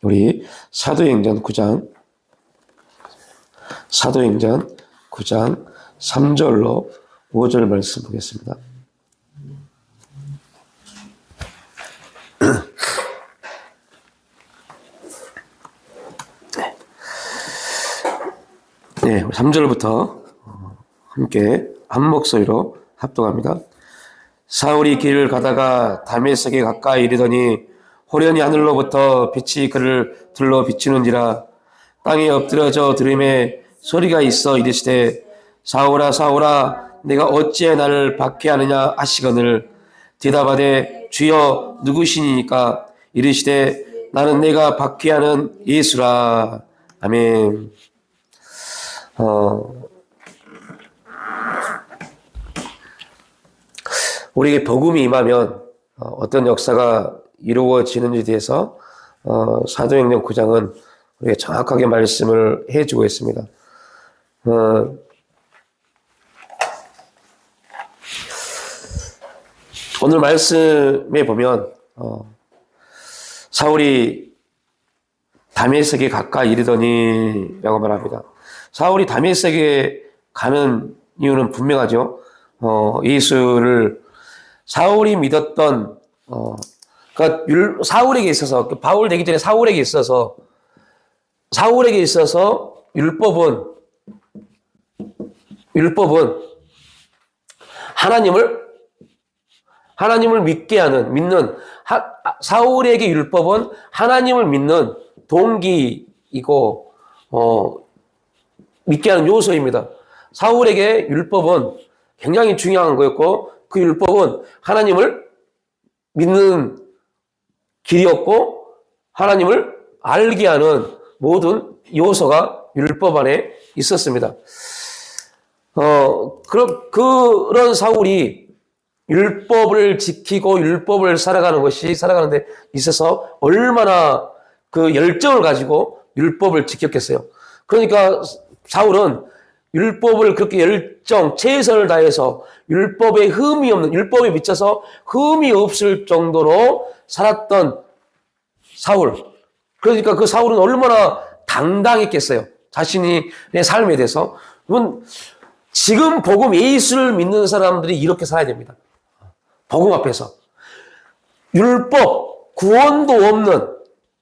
우리 사도행전 9장 3절로 5절 말씀 보겠습니다. 네, 3절부터 함께 한 목소리로 합독합니다. 사울이 길을 가다가 다메섹에 가까이 이르더니 호련히 하늘로부터 빛이 그를 둘러 비추는지라. 땅에 엎드려져 들음에 소리가 있어 이르시되 사울아 사울아 내가 어찌해 나를 박해하느냐 하시거늘 대답하되 주여 누구시니까 이르시되 나는 내가 박해하는 예수라. 아멘. 우리에게 복음이 임하면 어떤 역사가 이루어지는지에 대해서 사도행전 9장은 우리에게 정확하게 말씀을 해주고 있습니다. 오늘 말씀에 보면 사울이 다메섹에 가까이 이르더니 라고 말합니다. 사울이 다메섹에 가는 이유는 분명하죠. 예수를 사울이 믿었던 그러니까 사울에게 있어서 바울 되기 전에 사울에게 있어서 율법은 하나님을 믿게 하는 사울에게 율법은 하나님을 믿는 동기이고 믿게 하는 요소입니다. 사울에게 율법은 굉장히 중요한 거였고 그 율법은 하나님을 믿는 길이었고 하나님을 알게 하는 모든 요소가 율법 안에 있었습니다. 그런 사울이 율법을 지키고 율법을 살아가는 데 있어서 얼마나 그 열정을 가지고 율법을 지켰겠어요. 그러니까 사울은 율법을 그렇게 최선을 다해서 율법에 미쳐서 흠이 없을 정도로 살았던 사울. 그러니까 그 사울은 얼마나 당당했겠어요. 자신의 삶에 대해서. 지금 복음 예수를 믿는 사람들이 이렇게 살아야 됩니다. 복음 앞에서. 율법, 구원도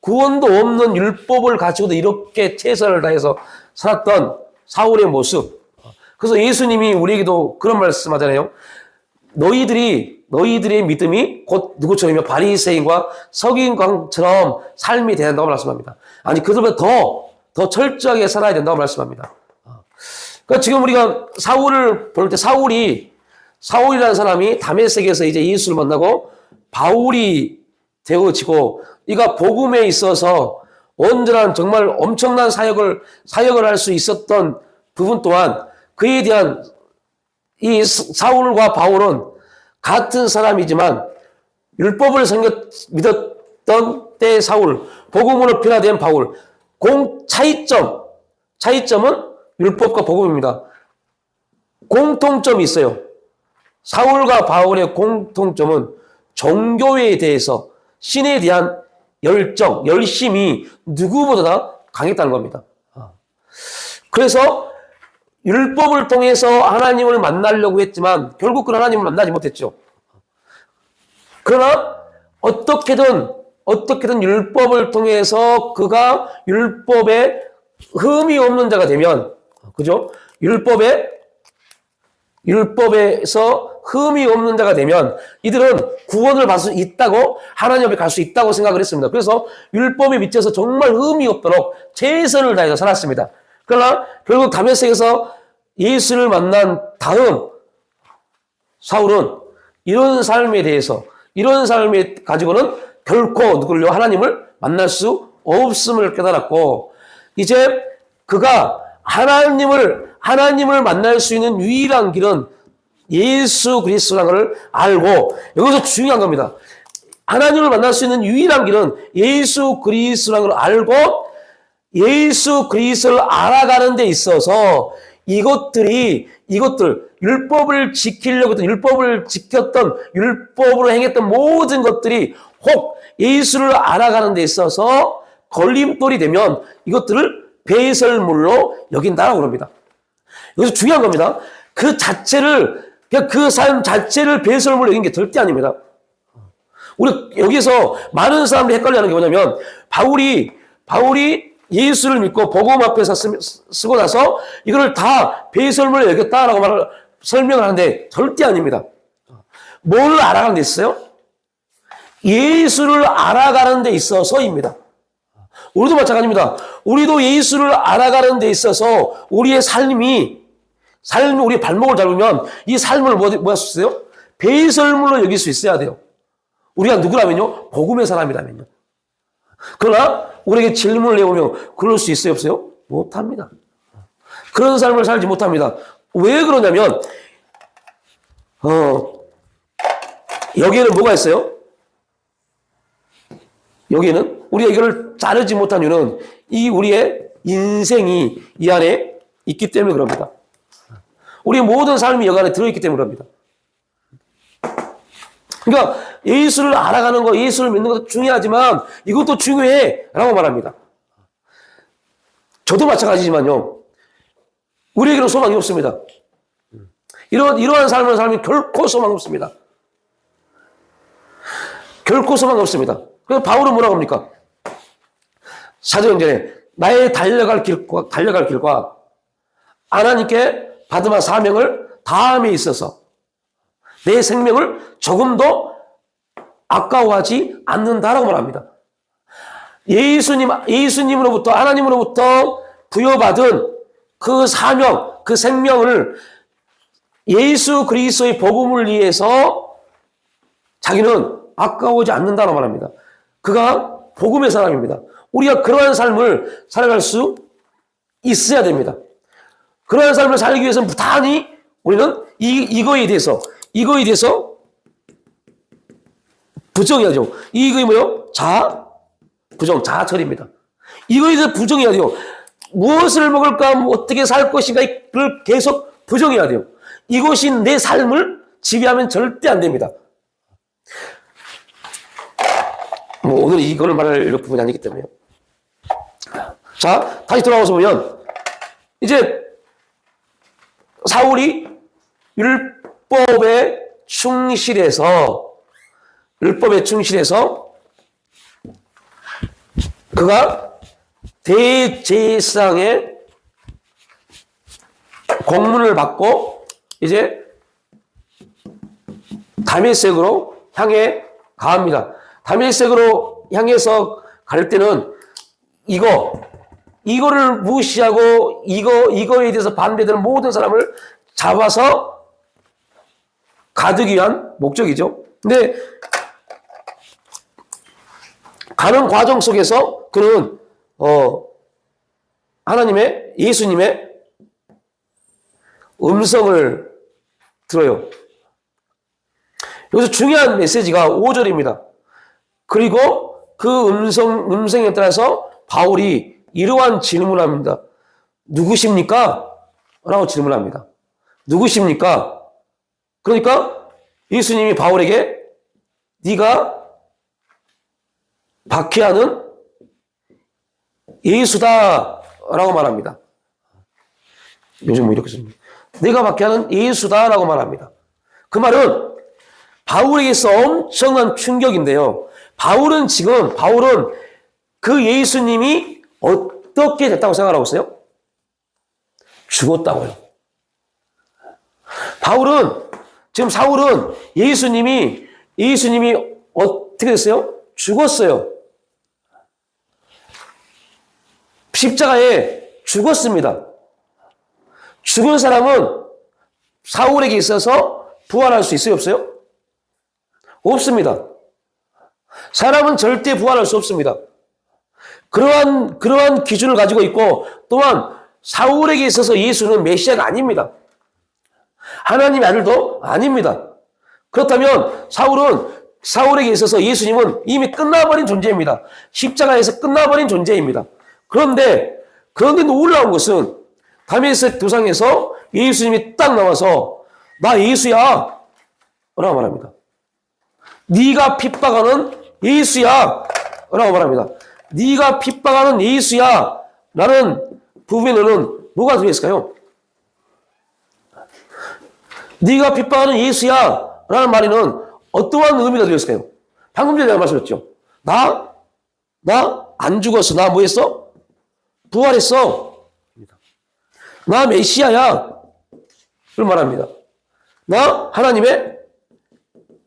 없는 율법을 가지고도 이렇게 최선을 다해서 살았던 사울의 모습. 그래서 예수님이 우리에게도 그런 말씀 하잖아요. 너희들의 믿음이 곧 누구처럼이며 바리새인과 서기관처럼 삶이 돼야 된다고 말씀합니다. 아니, 그들보다 더 철저하게 살아야 된다고 말씀합니다. 그러니까 지금 우리가 사울을 볼 때 사울이라는 사람이 다메섹에서 이제 예수를 만나고 바울이 되어지고 이가 복음에 있어서 온전한 정말 엄청난 사역을 할 수 있었던 부분 또한 그에 대한 이 사울과 바울은 같은 사람이지만 율법을 믿었던 때 사울, 복음으로 변화된 바울, 차이점은 율법과 복음입니다. 공통점이 있어요. 사울과 바울의 공통점은 종교에 대해서 신에 대한 열심이 누구보다 강했다는 겁니다. 그래서 율법을 통해서 하나님을 만나려고 했지만 결국 그 하나님을 만나지 못했죠. 그러나 어떻게든 율법을 통해서 그가 율법에 흠이 없는 자가 되면, 그죠? 율법에서 흠이 없는 자가 되면 이들은 구원을 받을 수 있다고, 하나님 앞에 갈 수 있다고 생각을 했습니다. 그래서 율법에 미쳐서 정말 흠이 없도록 최선을 다해서 살았습니다. 그러나 결국 다메섹에서 예수를 만난 다음 사울은 이런 삶에 가지고는 결코 하나님을 만날 수 없음을 깨달았고, 이제 그가 하나님을 만날 수 있는 유일한 길은 예수 그리스도라는 걸 알고, 여기서 중요한 겁니다. 하나님을 만날 수 있는 유일한 길은 예수 그리스도라는 걸 알고 예수 그리스도를 알아가는 데 있어서 율법을 지키려고 했던, 율법으로 행했던 모든 것들이 혹 예수를 알아가는 데 있어서 걸림돌이 되면 이것들을 배설물로 여긴다라고 합니다. 여기서 중요한 겁니다. 그 자체를, 그냥 그 삶 자체를 배설물로 여긴 게 절대 아닙니다. 우리 여기서 많은 사람들이 헷갈려하는 게 뭐냐면, 바울이 예수를 믿고 복음 앞에서 쓰고 나서 이거를 다 배설물로 여겼다라고 설명을 하는데 절대 아닙니다. 뭘 알아가는 데 있어요? 예수를 알아가는 데 있어서입니다. 우리도 마찬가지입니다. 우리도 예수를 알아가는 데 있어서 우리의 삶이 우리의 발목을 잡으면 이 삶을 뭐 할 수 있어요? 배설물로 여길 수 있어야 돼요. 우리가 누구라면요? 복음의 사람이라면요. 그러나 우리에게 질문을 내오면 그럴 수 있어요? 없어요? 못합니다. 그런 삶을 살지 못합니다. 왜 그러냐면 여기에는 뭐가 있어요? 여기에는 우리가 이걸 자르지 못한 이유는 이 우리의 인생이 이 안에 있기 때문에 그럽니다. 우리의 모든 삶이 여기 안에 들어있기 때문에 그럽니다. 그러니까 예수를 알아가는 거, 예수를 믿는 것도 중요하지만 이것도 중요해 라고 말합니다. 저도 마찬가지지만요. 우리에게는 소망이 없습니다. 이러한 삶을 살면 결코 소망이 없습니다. 결코 소망이 없습니다. 그래서 바울은 뭐라고 합니까? 사도행전에 나의 달려갈 길과 하나님께 받은 사명을 다함에 있어서 내 생명을 조금도 아까워하지 않는다라고 말합니다. 예수님으로부터 하나님으로부터 부여받은 그 사명, 그 생명을 예수 그리스도의 복음을 위해서 자기는 아까워하지 않는다라고 말합니다. 그가 복음의 사람입니다. 우리가 그러한 삶을 살아갈 수 있어야 됩니다. 그러한 삶을 살기 위해서는 부단히 우리는 이거에 대해서 부정해야죠. 이거이 뭐요? 자아철입니다. 이거에 대해서 부정해야 돼요. 무엇을 먹을까, 어떻게 살 것인가, 를 계속 부정해야 돼요. 이것이 내 삶을 지배하면 절대 안 됩니다. 오늘 이거를 말할 부분이 아니기 때문에요. 자, 다시 돌아와서 보면, 이제, 사울이 율법에 충실해서 그가 대제사장의 공문을 받고 이제 다메섹으로 향해 갑니다. 다메섹으로 향해서 갈 때는 이거를 무시하고 이거에 대해서 반대되는 모든 사람을 잡아서 가두기 위한 목적이죠. 근데 가는 과정 속에서 그는 예수님의 음성을 들어요. 여기서 중요한 메시지가 5절입니다. 그리고 그 음성에 따라서 바울이 이러한 질문을 합니다. 누구십니까? 라고 질문합니다. 누구십니까? 그러니까 예수님이 바울에게 네가 박해하는 예수다 라고 말합니다. 요즘 뭐 이렇게 씁니다. 내가 박해하는 예수다 라고 말합니다. 그 말은 바울에게서 엄청난 충격인데요. 바울은 그 예수님이 어떻게 됐다고 생각하고 있어요? 죽었다고요. 사울은 예수님이 어떻게 됐어요? 죽었어요. 십자가에 죽었습니다. 죽은 사람은 사울에게 있어서 부활할 수 있어요? 없어요? 없습니다. 사람은 절대 부활할 수 없습니다. 그러한 기준을 가지고 있고, 또한 사울에게 있어서 예수는 메시아가 아닙니다. 하나님의 아들도 아닙니다. 그렇다면 사울에게 있어서 예수님은 이미 끝나버린 존재입니다. 십자가에서 끝나버린 존재입니다. 그런데 놀라운 것은 다메섹 도상에서 예수님이 딱 나와서 나 예수야 라고 말합니다. 네가 핍박하는 예수야 라고 말합니다. 네가 핍박하는 예수야 라는 부분에는 뭐가 들어있을까요? 네가 핍박하는 예수야 라는 말에는 어떠한 의미가 들어있을까요? 방금 전에 제가 말씀드렸죠. 나 안 죽었어. 나 뭐 했어? 부활했어. 나 메시아야 를 말합니다. 나 하나님의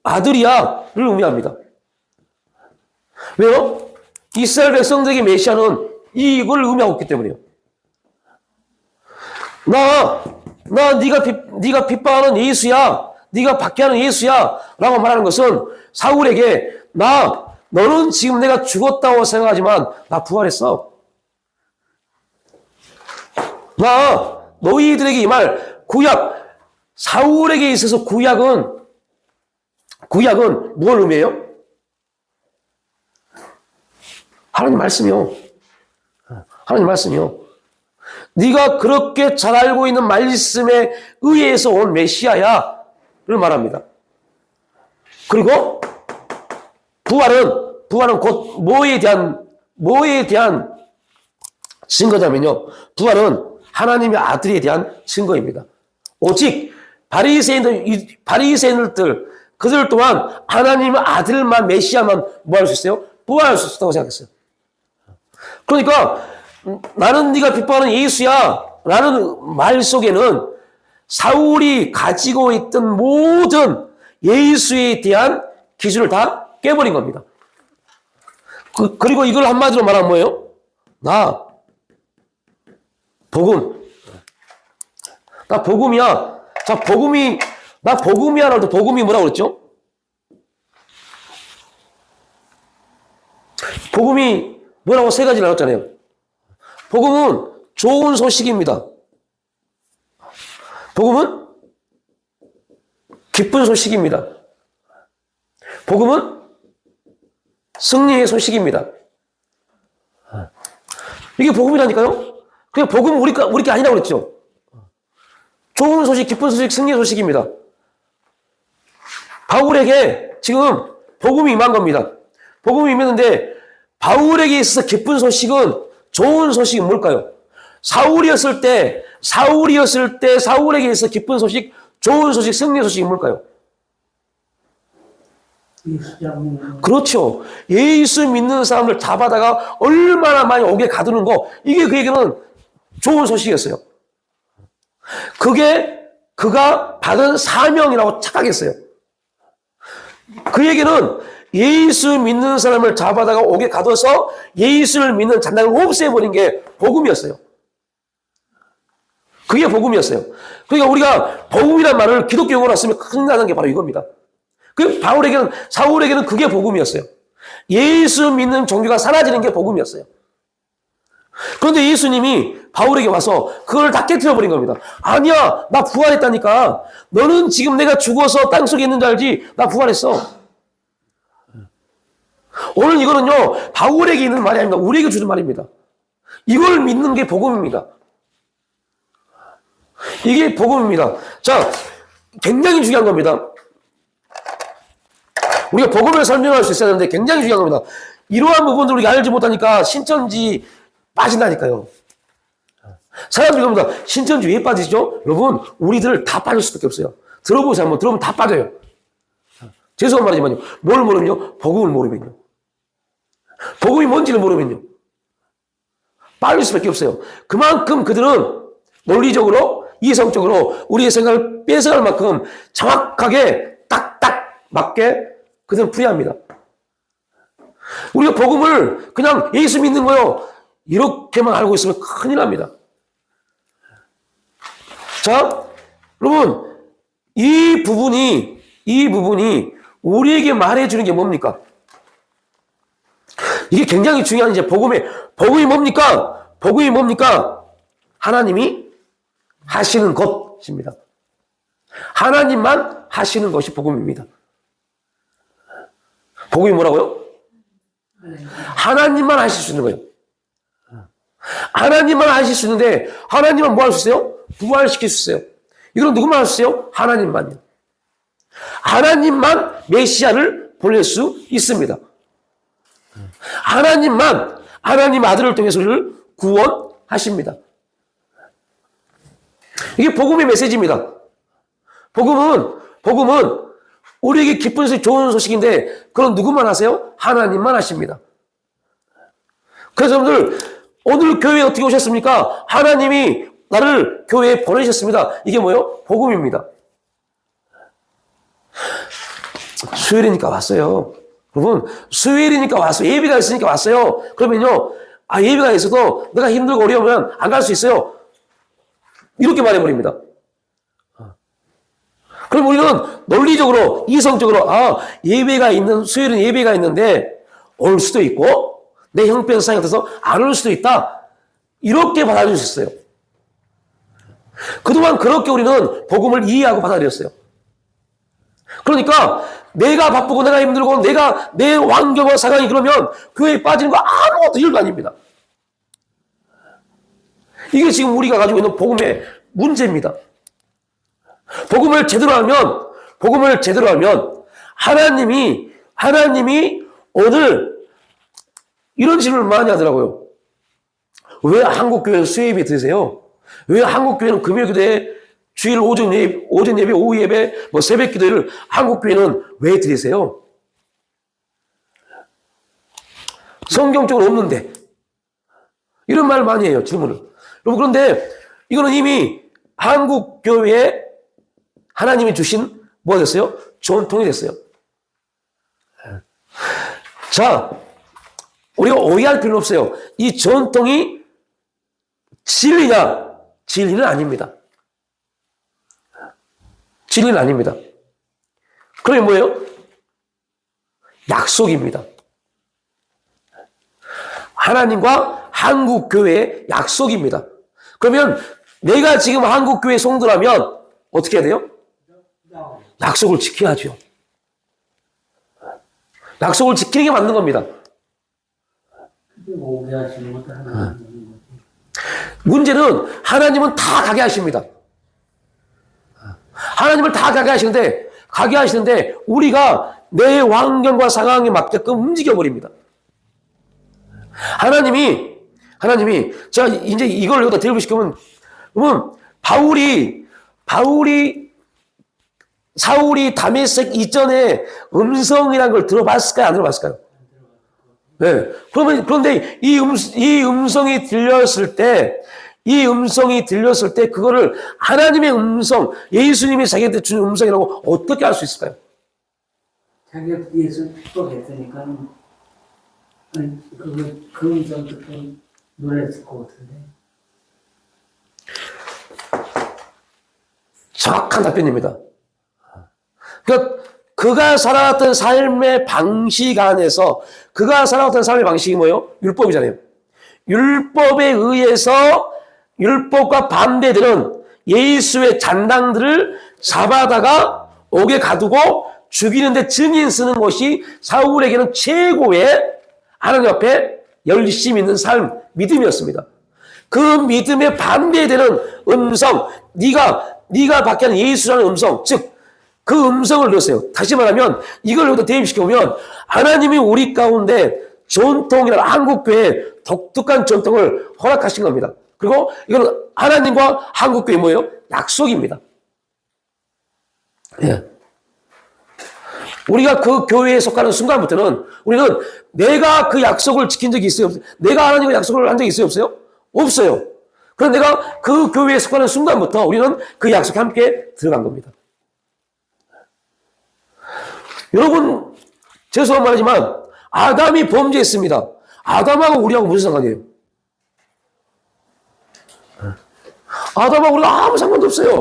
아들이야 를 의미합니다. 왜요? 이스라엘 백성들에게 메시아는 이걸 의미하고 있기 때문이에요. 네가 핍박하는 예수야, 네가 박해하는 예수야 라고 말하는 것은 사울에게 너는 지금 내가 죽었다고 생각하지만 나 부활했어. 너희들에게 이 말 구약, 사울에게 있어서 구약은 뭘 의미해요? 하나님 말씀이요. 하나님 말씀이요. 네가 그렇게 잘 알고 있는 말씀에 의해서 온 메시아야를 말합니다. 그리고 부활은 곧 뭐에 대한 증거냐면요. 부활은 하나님의 아들에 대한 증거입니다. 오직 바리새인들 그들 또한 하나님의 아들만 메시아만 뭐 할 수 있어요? 부활할 수 있다고 생각했어요. 그러니까 나는 네가 핍박하는 예수야 라는 말 속에는 사울이 가지고 있던 모든 예수에 대한 기준을 다 깨버린 겁니다. 그리고 이걸 한마디로 말하면 뭐예요? 나 복음이야. 자, 나 복음이야라고 할 때 복음이 뭐라고 그랬죠? 복음이 뭐라고 세 가지 나눴잖아요. 복음은 좋은 소식입니다. 복음은 기쁜 소식입니다. 복음은 승리의 소식입니다. 이게 복음이라니까요? 그냥 복음은 우리 게 아니라고 그랬죠. 좋은 소식, 기쁜 소식, 승리의 소식입니다. 바울에게 지금 복음이 임한 겁니다. 복음이 임했는데 바울에게 있어서 기쁜 소식은 좋은 소식이 뭘까요? 사울이었을 때 사울에게 있어서 기쁜 소식, 좋은 소식, 승리의 소식이 뭘까요? 그렇죠. 예수 믿는 사람을 잡아다가 얼마나 많이 오게 가두는 거, 이게 그에게는 좋은 소식이었어요. 그게 그가 받은 사명이라고 착각했어요. 그에게는 예수 믿는 사람을 잡아다가 오게 가둬서 예수를 믿는 잔당을 없애버린 게 복음이었어요. 그게 복음이었어요. 그러니까 우리가 복음이라는 말을 기독교 용어로 쓰면 큰일 나는 게 바로 이겁니다. 사울에게는 그게 복음이었어요. 예수 믿는 종교가 사라지는 게 복음이었어요. 그런데 예수님이 바울에게 와서 그걸 다 깨트려버린 겁니다. 아니야, 나 부활했다니까. 너는 지금 내가 죽어서 땅속에 있는 줄 알지? 나 부활했어. 오늘 이거는요, 바울에게 있는 말이 아닙니다. 우리에게 주는 말입니다. 이걸 믿는 게 복음입니다. 이게 복음입니다. 자, 굉장히 중요한 겁니다. 우리가 복음을 설명할 수 있어야 하는데 굉장히 중요한 겁니다. 이러한 부분들 우리가 알지 못하니까 신천지 빠진다니까요. 사람들이 그럽니다. 신천지 왜 빠지죠? 여러분, 우리들 다 빠질 수밖에 없어요. 들어보세요. 한번 들어보면 다 빠져요. 죄송한 말이지만요. 뭘 모르면요? 복음을 모르면요. 복음이 뭔지를 모르면요. 빠질 수밖에 없어요. 그만큼 그들은 논리적으로, 이성적으로 우리의 생각을 뺏어갈 만큼 정확하게 딱딱 맞게 그들은 풀이합니다. 우리가 복음을 그냥 예수 믿는 거요. 이렇게만 알고 있으면 큰일 납니다. 자, 여러분, 이 부분이 우리에게 말해주는 게 뭡니까? 이게 굉장히 중요한 이제 복음이 뭡니까? 복음이 뭡니까? 하나님이 하시는 것입니다. 하나님만 하시는 것이 복음입니다. 복음이 뭐라고요? 하나님만 하실 수 있는 거예요. 하나님만 하실 수 있는데 하나님만 뭐 할 수 있어요? 부활시킬 수 있어요. 이건 누구만 할 수 있어요? 하나님만요. 하나님만 메시아를 보낼 수 있습니다. 하나님만 하나님 아들을 통해서 우리를 구원하십니다. 이게 복음의 메시지입니다. 복음은 우리에게 기쁜 소식, 좋은 소식인데 그건 누구만 하세요? 하나님만 하십니다. 그래서 여러분들 오늘 교회에 어떻게 오셨습니까? 하나님이 나를 교회에 보내셨습니다. 이게 뭐예요? 복음입니다. 수요일이니까 왔어요. 여러분, 수요일이니까 왔어요. 예배가 있으니까 왔어요. 그러면요, 예배가 있어도 내가 힘들고 어려우면 안 갈 수 있어요. 이렇게 말해버립니다. 그럼 우리는 논리적으로, 이성적으로, 예배가 있는, 수요일은 예배가 있는데 올 수도 있고, 내 형편상에 따라서 안 올 수도 있다. 이렇게 받아들일 수 있어요. 그동안 그렇게 우리는 복음을 이해하고 받아들였어요. 그러니까 내가 바쁘고 내가 힘들고 내 환경과 상황이 그러면 교회에 빠지는 거 아무것도 일도 아닙니다. 이게 지금 우리가 가지고 있는 복음의 문제입니다. 복음을 제대로 하면 하나님이 오늘 이런 질문을 많이 하더라고요. 왜 한국교회는 수요예배 드세요? 왜 한국교회는 금요일에 주일 오전 예배, 오후 예배, 새벽 기도를 한국교회는 왜 드리세요? 성경적으로 없는데. 이런 말 많이 해요, 질문을. 여러분, 그런데 이거는 이미 한국교회에 하나님이 주신 뭐가 됐어요? 전통이 됐어요. 자, 우리가 오해할 필요는 없어요. 이 전통이 진리냐? 진리는 아닙니다. 진리는 아닙니다. 그러면 뭐예요? 약속입니다. 하나님과 한국교회의 약속입니다. 그러면 내가 지금 한국교회 성도라면 어떻게 해야 돼요? 약속을 지켜야죠. 약속을 지키는 게 맞는 겁니다. 문제는 하나님은 다 가게 하십니다. 하나님을 다 가게 하시는데 우리가 내 환경과 상황에 맞게끔 움직여버립니다. 하나님이 자 이제 이걸 여기다 들고 시키면 그러면 사울이 다메섹 이전에 음성이라는 걸 들어봤을까요? 안 들어봤을까요? 네. 그런데 이 음성이 들렸을 때 그거를 하나님의 음성, 예수님이 자기한테 주는 음성이라고 어떻게 알 수 있을까요? 자기가 예수 축복했으니까 그 음성 듣고 놀랐을 것 같은데. 정확한 답변입니다. 그러니까 그가 살아왔던 삶의 방식 안에서 그가 살아왔던 삶의 방식이 뭐예요? 율법이잖아요. 율법에 의해서 율법과 반대되는 예수의 잔당들을 잡아다가 옥에 가두고 죽이는데 증인 쓰는 것이 사울에게는 최고의 하나님 앞에 열심히 있는 삶, 믿음이었습니다. 그 믿음에 반대되는 음성, 네가 받게 하는 예수라는 음성, 즉 그 음성을 들었어요. 다시 말하면 이걸 여기다 대입시켜보면 하나님이 우리 가운데 전통이라는 한국교회의 독특한 전통을 허락하신 겁니다. 그리고 이거는 하나님과 한국교회 뭐예요? 약속입니다. 예. 우리가 그 교회에 속하는 순간부터는 우리는 내가 그 약속을 지킨 적이 있어요? 없어요? 내가 하나님과 약속을 한 적이 있어요? 없어요? 없어요. 그럼 내가 그 교회에 속하는 순간부터 우리는 그 약속에 함께 들어간 겁니다. 여러분, 죄송한 말이지만 아담이 범죄했습니다. 아담하고 우리하고 무슨 상관이에요? 아담하고 우리가 아무 상관도 없어요.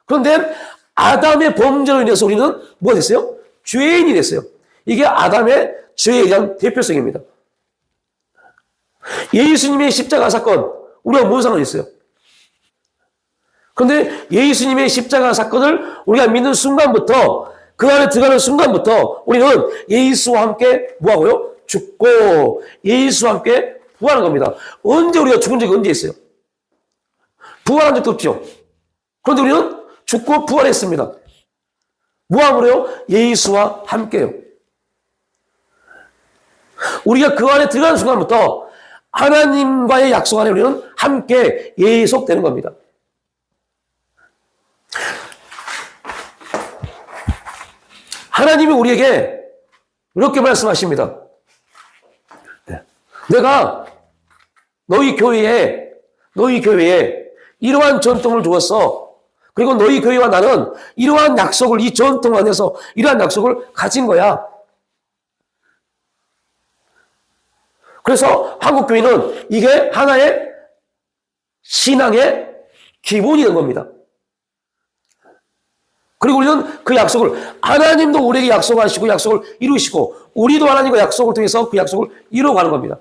그런데 아담의 범죄로 인해서 우리는 뭐가 됐어요? 죄인이 됐어요. 이게 아담의 죄에 대한 대표성입니다. 예수님의 십자가 사건, 우리가 무슨 상관이 있어요? 그런데 예수님의 십자가 사건을 우리가 믿는 순간부터 그 안에 들어가는 순간부터 우리는 예수와 함께 뭐하고요? 죽고 예수와 함께 부활하는 겁니다. 언제 우리가 죽은 적이 언제 있어요? 부활한 적도 없죠. 그런데 우리는 죽고 부활했습니다. 뭐함으로요? 예수와 함께요. 우리가 그 안에 들어가는 순간부터 하나님과의 약속 안에 우리는 함께 예속되는 겁니다. 하나님이 우리에게 이렇게 말씀하십니다. 내가 너희 교회에 이러한 전통을 두었어. 그리고 너희 교회와 나는 이러한 약속을, 이 전통 안에서 이러한 약속을 가진 거야. 그래서 한국교회는 이게 하나의 신앙의 기본이 된 겁니다. 그리고 우리는 그 약속을, 하나님도 우리에게 약속하시고 약속을 이루시고 우리도 하나님과 약속을 통해서 그 약속을 이루어가는 겁니다.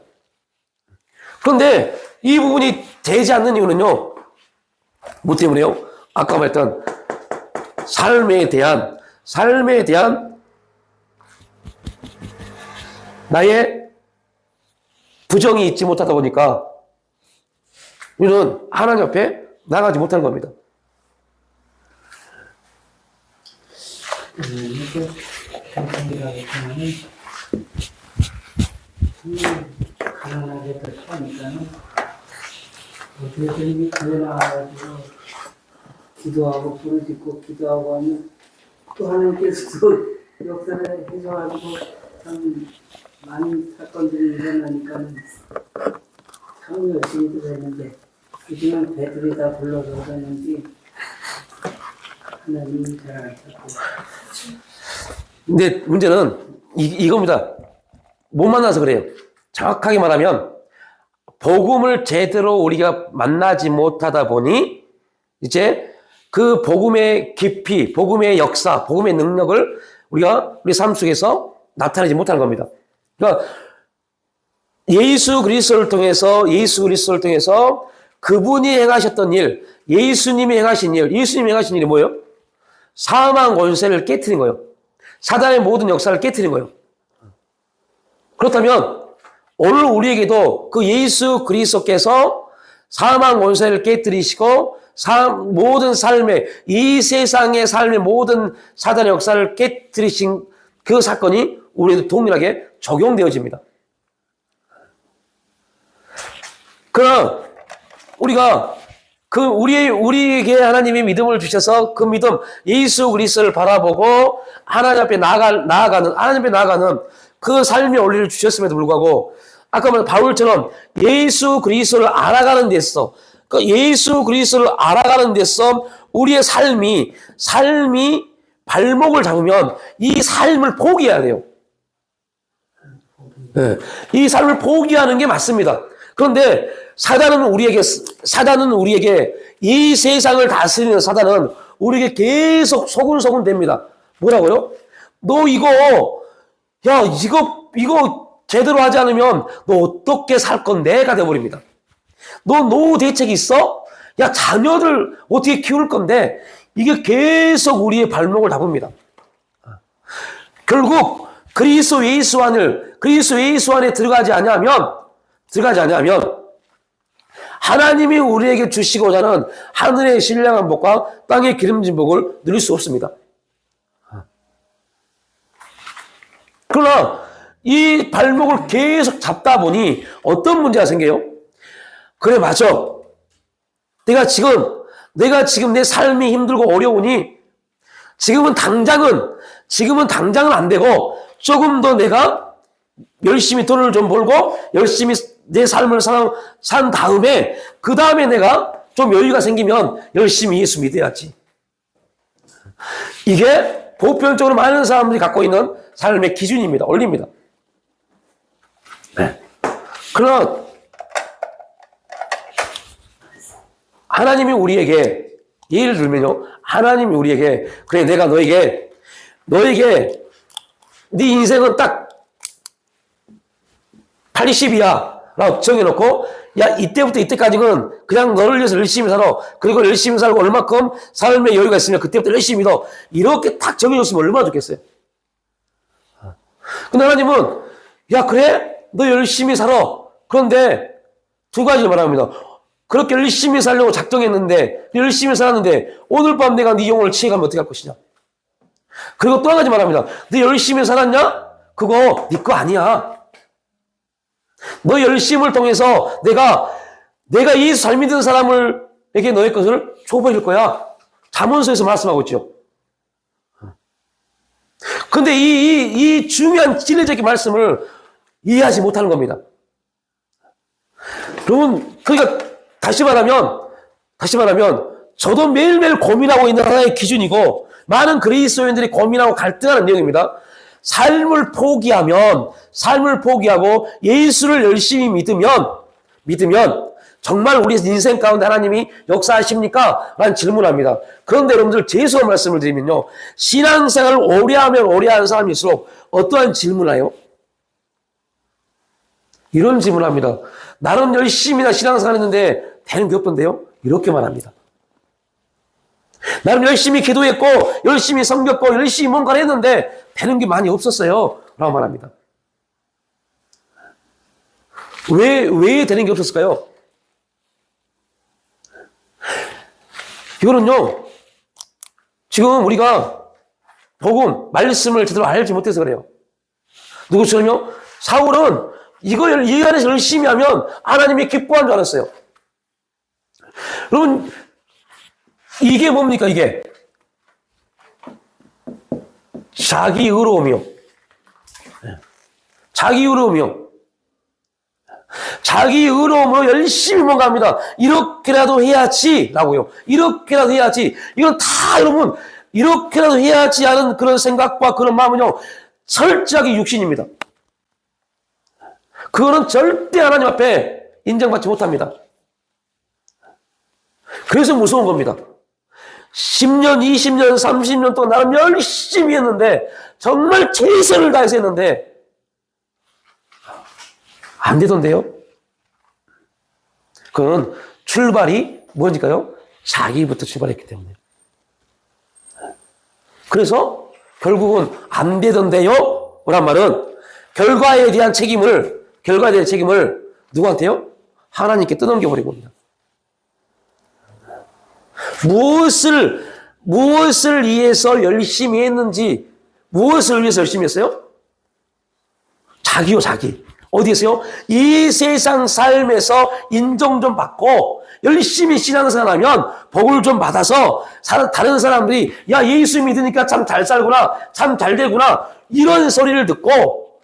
그런데 이 부분이 되지 않는 이유는요, 뭐 때문에요? 아까 말했던 삶에 대한 나의 부정이 있지 못하다 보니까 우리는 하나님 앞에 나가지 못하는 겁니다. 이렇게 경상이라고 하면은 가난하게 더 사니까는 어떻게든 교회 나와가지고 기도하고 불을 짓고 기도하고 하면 또 하나님께서도 역사를 해줘가지고 참 많은 사건들이 일어나니까 참 열심히 기도했는데 요즘은 배들이 다 불러서 그러는지 하나님이 잘 아셨고. 근데 문제는 이겁니다. 못 만나서 그래요. 정확하게 말하면 복음을 제대로 우리가 만나지 못하다 보니 이제 그 복음의 깊이, 복음의 역사, 복음의 능력을 우리가 우리 삶 속에서 나타내지 못하는 겁니다. 그러니까 예수 그리스도를 통해서 그분이 행하셨던 일, 예수님이 행하신 일이 뭐예요? 사망 권세를 깨트린 거예요. 사단의 모든 역사를 깨트린 거예요. 그렇다면 오늘 우리에게도 그 예수 그리스도께서 사망 권세를 깨뜨리시고 모든 삶의, 이 세상의 삶의 모든 사단의 역사를 깨뜨리신 그 사건이 우리에도 동일하게 적용되어집니다. 그러나 우리가 우리에게 하나님이 믿음을 주셔서 그 믿음, 예수 그리스도를 바라보고 하나님 앞에 나아가는 그 삶의 원리를 주셨음에도 불구하고 아까 말한 바울처럼 예수 그리스도를 알아가는 데서, 그 예수 그리스도를 알아가는 데서 우리의 삶이 발목을 잡으면 이 삶을 포기해야 돼요. 네. 이 삶을 포기하는 게 맞습니다. 그런데 사단은 우리에게 이 세상을 다스리는 사단은 우리에게 계속 소근소근 됩니다. 뭐라고요? 너 이거 제대로 하지 않으면 너 어떻게 살 건데가 돼버립니다. 너 노후 대책이 있어? 야, 자녀들 어떻게 키울 건데? 이게 계속 우리의 발목을 잡습니다. 결국 그리스도 예수 안에 들어가지 않으면 하나님이 우리에게 주시고자 하는 하늘의 신령한 복과 땅의 기름진 복을 누릴 수 없습니다. 그러나 이 발목을 계속 잡다 보니 어떤 문제가 생겨요? 그래, 맞아. 내가 지금 내 삶이 힘들고 어려우니 지금은 당장은 안 되고 조금 더 내가 열심히 돈을 좀 벌고 열심히 내 삶을 산 다음에 그 다음에 내가 좀 여유가 생기면 열심히 예수 믿어야지. 이게 보편적으로 많은 사람들이 갖고 있는 삶의 기준입니다. 원리입니다. 네. 그러나 하나님이 우리에게, 예를 들면요, 하나님이 우리에게, 그래, 내가 너에게 네 인생은 딱 80이야 라고 정해놓고, 야, 이때부터 이때까지는 그냥 너를 위해서 열심히 살아. 그리고 열심히 살고 얼마큼 삶의 여유가 있으면 그때부터 열심히 믿어. 이렇게 딱 정해줬으면 얼마나 좋겠어요. 근데 하나님은, 야, 그래? 너 열심히 살아. 그런데 두 가지 말합니다. 그렇게 열심히 살려고 작정했는데, 열심히 살았는데, 오늘 밤 내가 네 영혼을 취해가면 어떻게 할 것이냐? 그리고 또 한 가지 말합니다. 너 열심히 살았냐? 그거 네 거 아니야. 너 열심을 통해서 내가 예수 잘 믿는 사람에게 너의 것을 줘버릴 거야. 잠언서에서 말씀하고 있죠. 근데 이 중요한 진리적인 말씀을 이해하지 못하는 겁니다. 여러분, 그러니까 다시 말하면 저도 매일매일 고민하고 있는 하나의 기준이고 많은 그리스도인들이 고민하고 갈등하는 내용입니다. 삶을 포기하고 예수를 열심히 믿으면 정말 우리 인생 가운데 하나님이 역사하십니까? 라는 질문합니다. 그런데 여러분들 재수의 말씀을 드리면요. 신앙생활을 오래하면 오래하는 사람일수록 어떠한 질문을 해요? 이런 질문을 합니다. 나는 열심히 신앙생활 했는데 되는 게 없던데요? 이렇게 말합니다. 나는 열심히 기도했고 열심히 섬겼고 열심히 뭔가를 했는데 되는 게 많이 없었어요. 라고 말합니다. 왜 되는 게 없었을까요? 이거는요, 지금 우리가 복음, 말씀을 제대로 알지 못해서 그래요. 누구처럼요? 사울은 이 안에서 열심히 하면 하나님이 기뻐한 줄 알았어요. 여러분, 이게 뭡니까, 이게? 자기 의로움이요. 자기 의로움이요. 자기 의로움으로 열심히 뭔가 합니다. 이렇게라도 해야지 라고요. 이렇게라도 해야지. 이건 다 여러분 이렇게라도 해야지 하는 그런 생각과 그런 마음은요. 철저하게 육신입니다. 그거는 절대 하나님 앞에 인정받지 못합니다. 그래서 무서운 겁니다. 10년, 20년, 30년 동안 나름 열심히 했는데 정말 최선을 다해서 했는데 안 되던데요? 그건 출발이 뭐니까요? 자기부터 출발했기 때문에. 그래서 결국은 안 되던데요? 라는 말은 결과에 대한 책임을 누구한테요? 하나님께 떠넘겨버린 겁니다. 무엇을 위해서 열심히 했는지, 무엇을 위해서 열심히 했어요? 자기요, 자기. 어디에서요? 이 세상 삶에서 인정 좀 받고 열심히 신앙생활하면 복을 좀 받아서 다른 사람들이 야 예수 믿으니까 참 잘 살구나, 참 잘 되구나 이런 소리를 듣고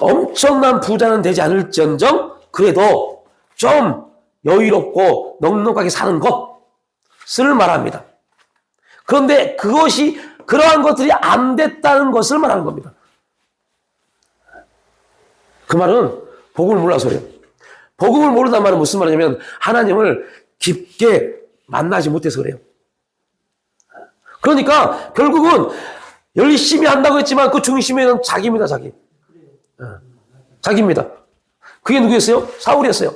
엄청난 부자는 되지 않을지언정 그래도 좀 여유롭고 넉넉하게 사는 것을 말합니다. 그런데 그러한 것들이 안 됐다는 것을 말하는 겁니다. 그 말은 복음을 몰라서 그래요. 복음을 모른다는 말은 무슨 말이냐면 하나님을 깊게 만나지 못해서 그래요. 그러니까 결국은 열심히 한다고 했지만 그 중심에는 자기입니다. 자기. 자기입니다. 그게 누구였어요? 사울이었어요.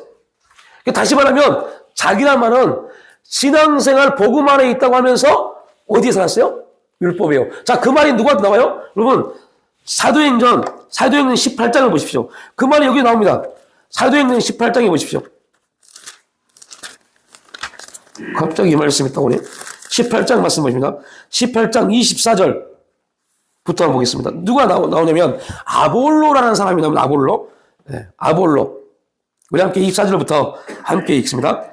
다시 말하면 자기란 말은 신앙생활 복음 안에 있다고 하면서 어디에 살았어요? 율법이에요. 자, 그 말이 누구한테 나와요? 여러분 사도행전 18장을 보십시오. 그 말이 여기 나옵니다. 사도행전 18장에 보십시오. 갑자기 이 말씀이 떠오네. 18장 말씀 보십니다. 18장 24절부터 한번 보겠습니다. 누가 나오냐면 아볼로라는 사람이 나옵니다. 아볼로. 네, 아볼로. 우리 함께 24절부터 함께 읽습니다.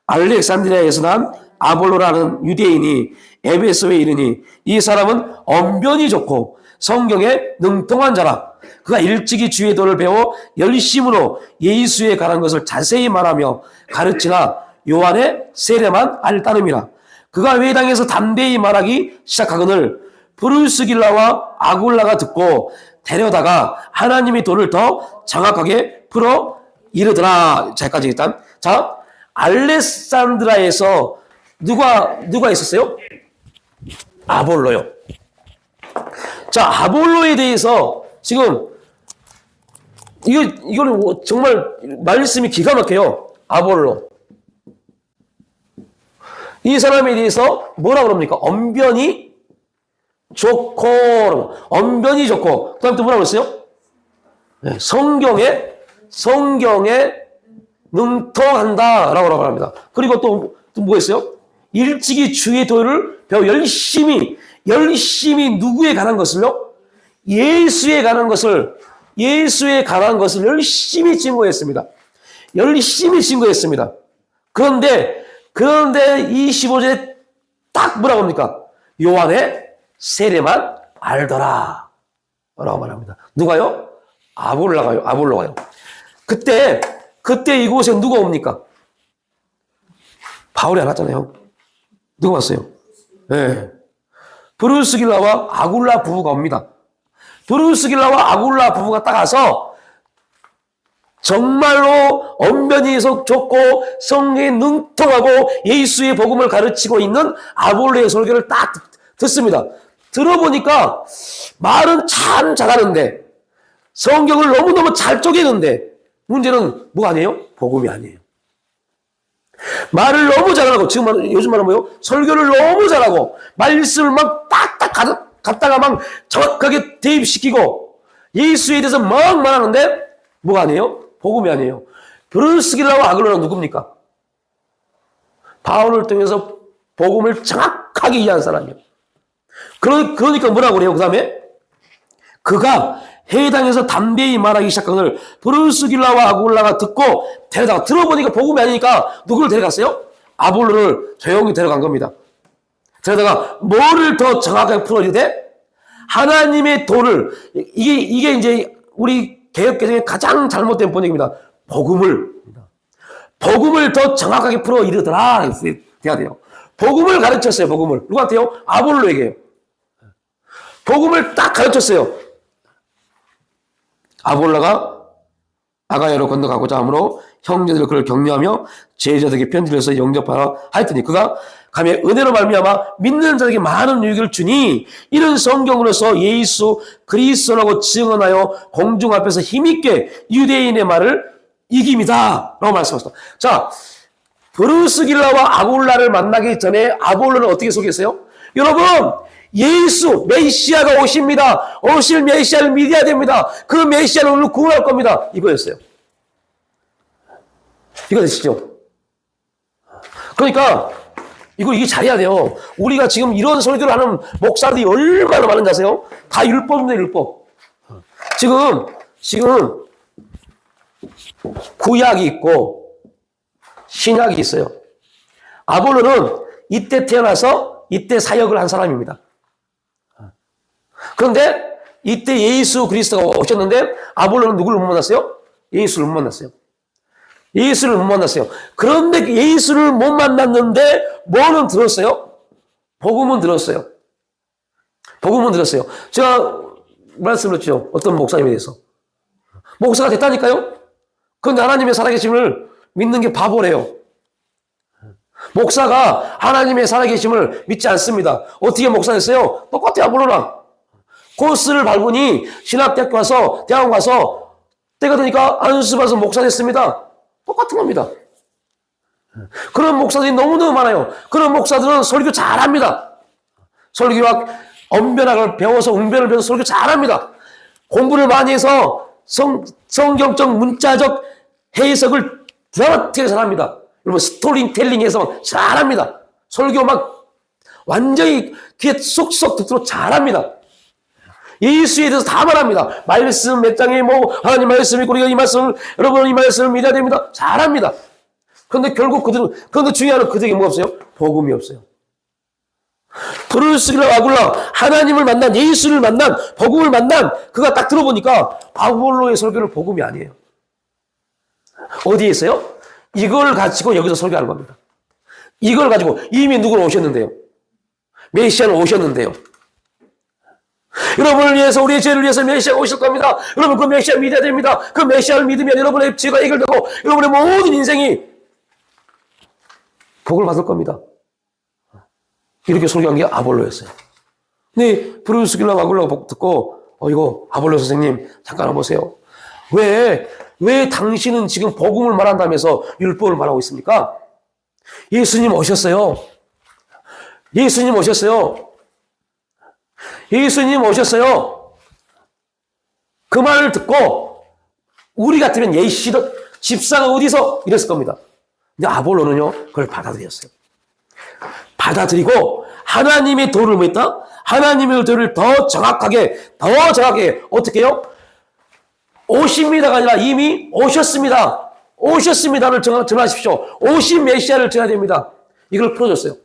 알렉산드리아에서 난 아볼로라는 유대인이 에베소에 이르니 이 사람은 언변이 좋고 성경에 능통한 자라. 그가 일찍이 주의 도를 배워 열심으로 예수에 관한 것을 자세히 말하며 가르치나 요한의 세례만 알따름이라. 그가 회당에서 담대히 말하기 시작하거늘 브루스길라와 아굴라가 듣고 데려다가 하나님의 도를 더 정확하게 풀어 이르더라. 자까지 일단 자 알렉산드라에서 누가 있었어요? 아볼로요. 자, 아볼로에 대해서 지금 이거는 정말 말씀이 기가 막혀요. 아볼로. 이 사람에 대해서 뭐라고 그럽니까? 언변이 좋고, 그다음 또 뭐라고 그랬어요? 네, 성경에 능통한다라고 합니다. 그리고 또 뭐 있어요? 일찍이 주의 도를 배워 열심히 누구에 관한 것을요? 예수에 관한 것을 예수에 관한 것을 열심히 증거했습니다. 열심히 증거했습니다. 그런데 25절에 딱 뭐라고 합니까? 요한의 세례만 알더라 라고 말합니다. 누가요? 아볼로가요. 그때 이곳에 누가 옵니까? 바울이 안 왔잖아요. 누가 왔어요? 네. 브루스길라와 아굴라 부부가 옵니다. 브루스길라와 아굴라 부부가 딱 와서 정말로 언변이 좋고 성경에 능통하고 예수의 복음을 가르치고 있는 아볼로의 설교를 딱 듣습니다. 들어보니까 말은 참 잘하는데 성경을 너무너무 잘 쪼개는데 문제는 뭐가 아니에요? 복음이 아니에요. 말을 너무 잘하고 지금 요즘 말은 뭐예요? 설교를 너무 잘하고 말씀을 막 딱딱 갖다가 막 정확하게 대입시키고 예수에 대해서 막 말하는데 뭐가 아니에요? 복음이 아니에요. 브루스길라와 아굴라는 누굽니까? 바울을 통해서 복음을 정확하게 이해한 사람이에요. 그러니까 뭐라고 그래요? 그 다음에 그가 회당에서 담대히 말하기 시작한 것을 브루스길라와 아굴라가 듣고 들어보니까 복음이 아니니까 누구를 데려갔어요? 아볼로를 조용히 데려간 겁니다. 데려다가 뭐를 더 정확하게 풀어야 돼? 하나님의 도를 이게 이제 우리 개혁개정의 가장 잘못된 번역입니다. 복음을 더 정확하게 풀어 이르더라 돼야 돼요. 복음을 가르쳤어요. 복음을 누구한테요? 아볼로에게요. 복음을 딱 가르쳤어요. 아볼라가 아가야로 건너가고자 하므로 형제들 그를 격려하며 제자들에게 편지를 해서 영접하라 하였더니 그가 가며 은혜로 말미암아 믿는 자에게 많은 유익을 주니 이런 성경으로서 예수 그리스도라고 증언하여 공중 앞에서 힘있게 유대인의 말을 이깁니다 라고 말씀하셨다. 자, 브루스길라와 아볼라를 만나기 전에 아볼로는 어떻게 소개했어요? 여러분, 예수 메시아가 오십니다. 오실 메시아를 믿어야 됩니다. 그 메시아는 오늘 구원할 겁니다. 이거였어요. 이거 되시죠? 그러니까 이게 잘해야 돼요. 우리가 지금 이런 설교를 하는 목사들이 얼마나 많은지 아세요? 다 율법입니다. 율법. 지금 구약이 있고 신약이 있어요. 아볼로는 이때 태어나서 이때 사역을 한 사람입니다. 그런데 이때 예수 그리스도가 오셨는데 아볼로는 누구를 못 만났어요? 예수를 못 만났어요. 예수를 못 만났어요. 그런데 예수를 못 만났는데 뭐는 들었어요? 복음은 들었어요. 복음은 들었어요. 제가 말씀드렸죠. 어떤 목사님에 대해서. 목사가 됐다니까요? 그런데 하나님의 살아계심을 믿는 게 바보래요. 목사가 하나님의 살아계심을 믿지 않습니다. 어떻게 목사 됐어요? 똑같아요. 아볼로랑. 코스를 밟으니 신학대학교 가서 대학원 가서 때가 되니까 안수 받아서 목사 됐습니다. 똑같은 겁니다. 그런 목사들이 너무너무 많아요. 그런 목사들은 설교 잘합니다. 설교학, 언변학을 배워서 웅변을 배워서 설교 잘합니다. 공부를 많이 해서 성경적 문자적 해석을 드라마틱하게 잘합니다. 여러분 스토리텔링해서 잘합니다. 설교 막 완전히 귀에 쏙쏙 듣도록 잘합니다. 예수에 대해서 다 말합니다. 말씀 몇 장에 뭐 하나님 말씀이 있고 우리가 이 말씀을 여러분은 이 말씀을 믿어야 됩니다. 잘합니다. 그런데 결국 그런데 중요한 건 그들에게 뭐가 없어요? 복음이 없어요. 브루스길라 아굴라 하나님을 만난 예수를 만난 복음을 만난 그가 딱 들어보니까 아볼로의 설교는 복음이 아니에요. 어디에 있어요? 이걸 가지고 여기서 설교하는 겁니다. 이걸 가지고 이미 누구를 오셨는데요. 메시아는 오셨는데요. 여러분을 위해서 우리의 죄를 위해서 메시아가 오실 겁니다. 여러분 그 메시아 믿어야 됩니다. 그 메시아를 믿으면 여러분의 죄가 해결되고 여러분의 모든 인생이 복을 받을 겁니다. 이렇게 설교한 게 아볼로였어요. 근데 브루스길라 아굴라가 듣고 이거 아볼로 선생님 잠깐 와보세요. 왜 당신은 지금 복음을 말한다면서 율법을 말하고 있습니까? 예수님 오셨어요. 예수님 오셨어요. 예수님 오셨어요. 그 말을 듣고 우리 같으면 예시도 집사가 어디서 이랬을 겁니다. 근데 아볼로는요 그걸 받아들였어요. 받아들이고 하나님의 도를 뭐 했다? 하나님의 도를 더 정확하게 어떻게 해요? 오십니다가 아니라 이미 오셨습니다. 오셨습니다를 전하십시오. 오신 메시아를 전해야 됩니다. 이걸 풀어줬어요.